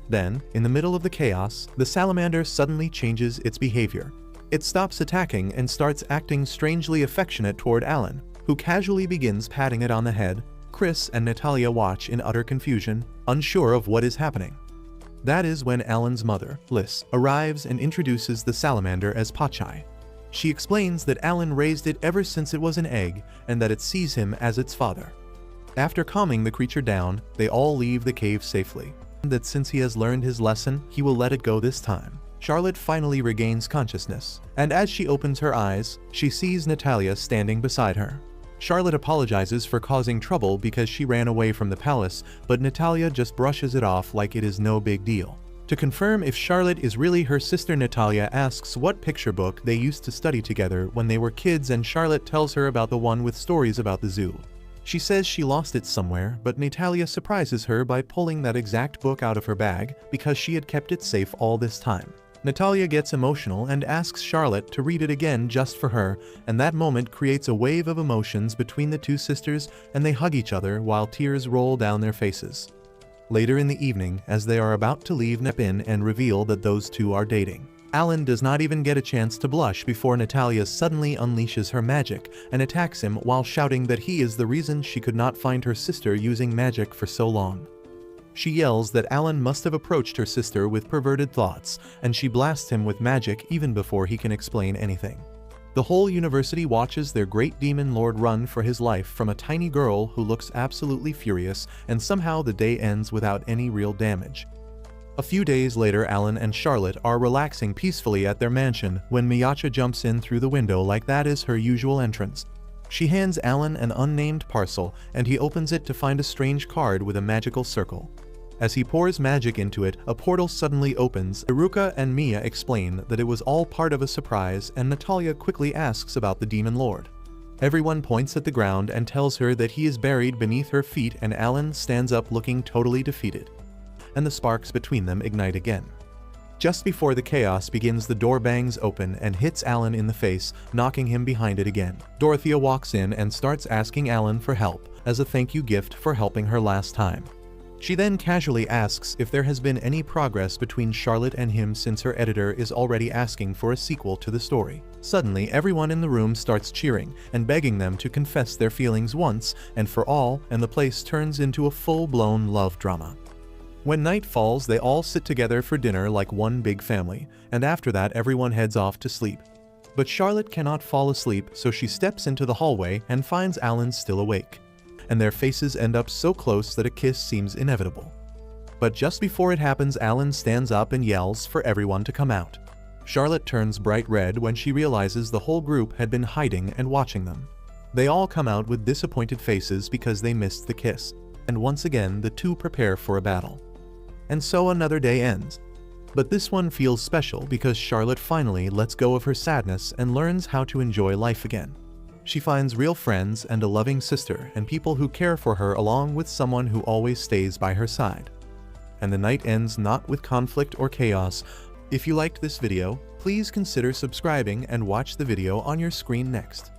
Then, in the middle of the chaos, the salamander suddenly changes its behavior. It stops attacking and starts acting strangely affectionate toward Alan, who casually begins patting it on the head. Chris and Natalia watch in utter confusion, unsure of what is happening. That is when Alan's mother, Liz, arrives and introduces the salamander as Pachai. She explains that Alan raised it ever since it was an egg and that it sees him as its father. After calming the creature down, they all leave the cave safely. That since he has learned his lesson, he will let it go this time. Charlotte finally regains consciousness, and as she opens her eyes, she sees Natalia standing beside her. Charlotte apologizes for causing trouble because she ran away from the palace, but Natalia just brushes it off like it is no big deal. To confirm if Charlotte is really her sister, Natalia asks what picture book they used to study together when they were kids, and Charlotte tells her about the one with stories about the zoo. She says she lost it somewhere, but Natalia surprises her by pulling that exact book out of her bag because she had kept it safe all this time. Natalia gets emotional and asks Charlotte to read it again just for her, and that moment creates a wave of emotions between the two sisters, and they hug each other while tears roll down their faces. Later in the evening, as they are about to leave Nepin and reveal that those two are dating, Alan does not even get a chance to blush before Natalia suddenly unleashes her magic and attacks him while shouting that he is the reason she could not find her sister using magic for so long. She yells that Alan must have approached her sister with perverted thoughts, and she blasts him with magic even before he can explain anything. The whole university watches their great demon lord run for his life from a tiny girl who looks absolutely furious, and somehow the day ends without any real damage. A few days later, Alan and Charlotte are relaxing peacefully at their mansion when Miyacha jumps in through the window like that is her usual entrance. She hands Alan an unnamed parcel, and he opens it to find a strange card with a magical circle. As he pours magic into it, a portal suddenly opens. Iruka and Mia explain that it was all part of a surprise, and Natalia quickly asks about the demon lord. Everyone points at the ground and tells her that he is buried beneath her feet, and Alan stands up looking totally defeated. And the sparks between them ignite again. Just before the chaos begins, the door bangs open and hits Alan in the face, knocking him behind it again. Dorothea walks in and starts asking Alan for help, as a thank you gift for helping her last time. She then casually asks if there has been any progress between Charlotte and him since her editor is already asking for a sequel to the story. Suddenly, everyone in the room starts cheering and begging them to confess their feelings once and for all, and the place turns into a full-blown love drama. When night falls, they all sit together for dinner like one big family, and after that everyone heads off to sleep. But Charlotte cannot fall asleep, so she steps into the hallway and finds Alan still awake. And their faces end up so close that a kiss seems inevitable. But just before it happens, Alan stands up and yells for everyone to come out. Charlotte turns bright red when she realizes the whole group had been hiding and watching them. They all come out with disappointed faces because they missed the kiss, and once again the two prepare for a battle. And so another day ends. But this one feels special because Charlotte finally lets go of her sadness and learns how to enjoy life again. She finds real friends and a loving sister and people who care for her, along with someone who always stays by her side. And the night ends not with conflict or chaos. If you liked this video, please consider subscribing and watch the video on your screen next.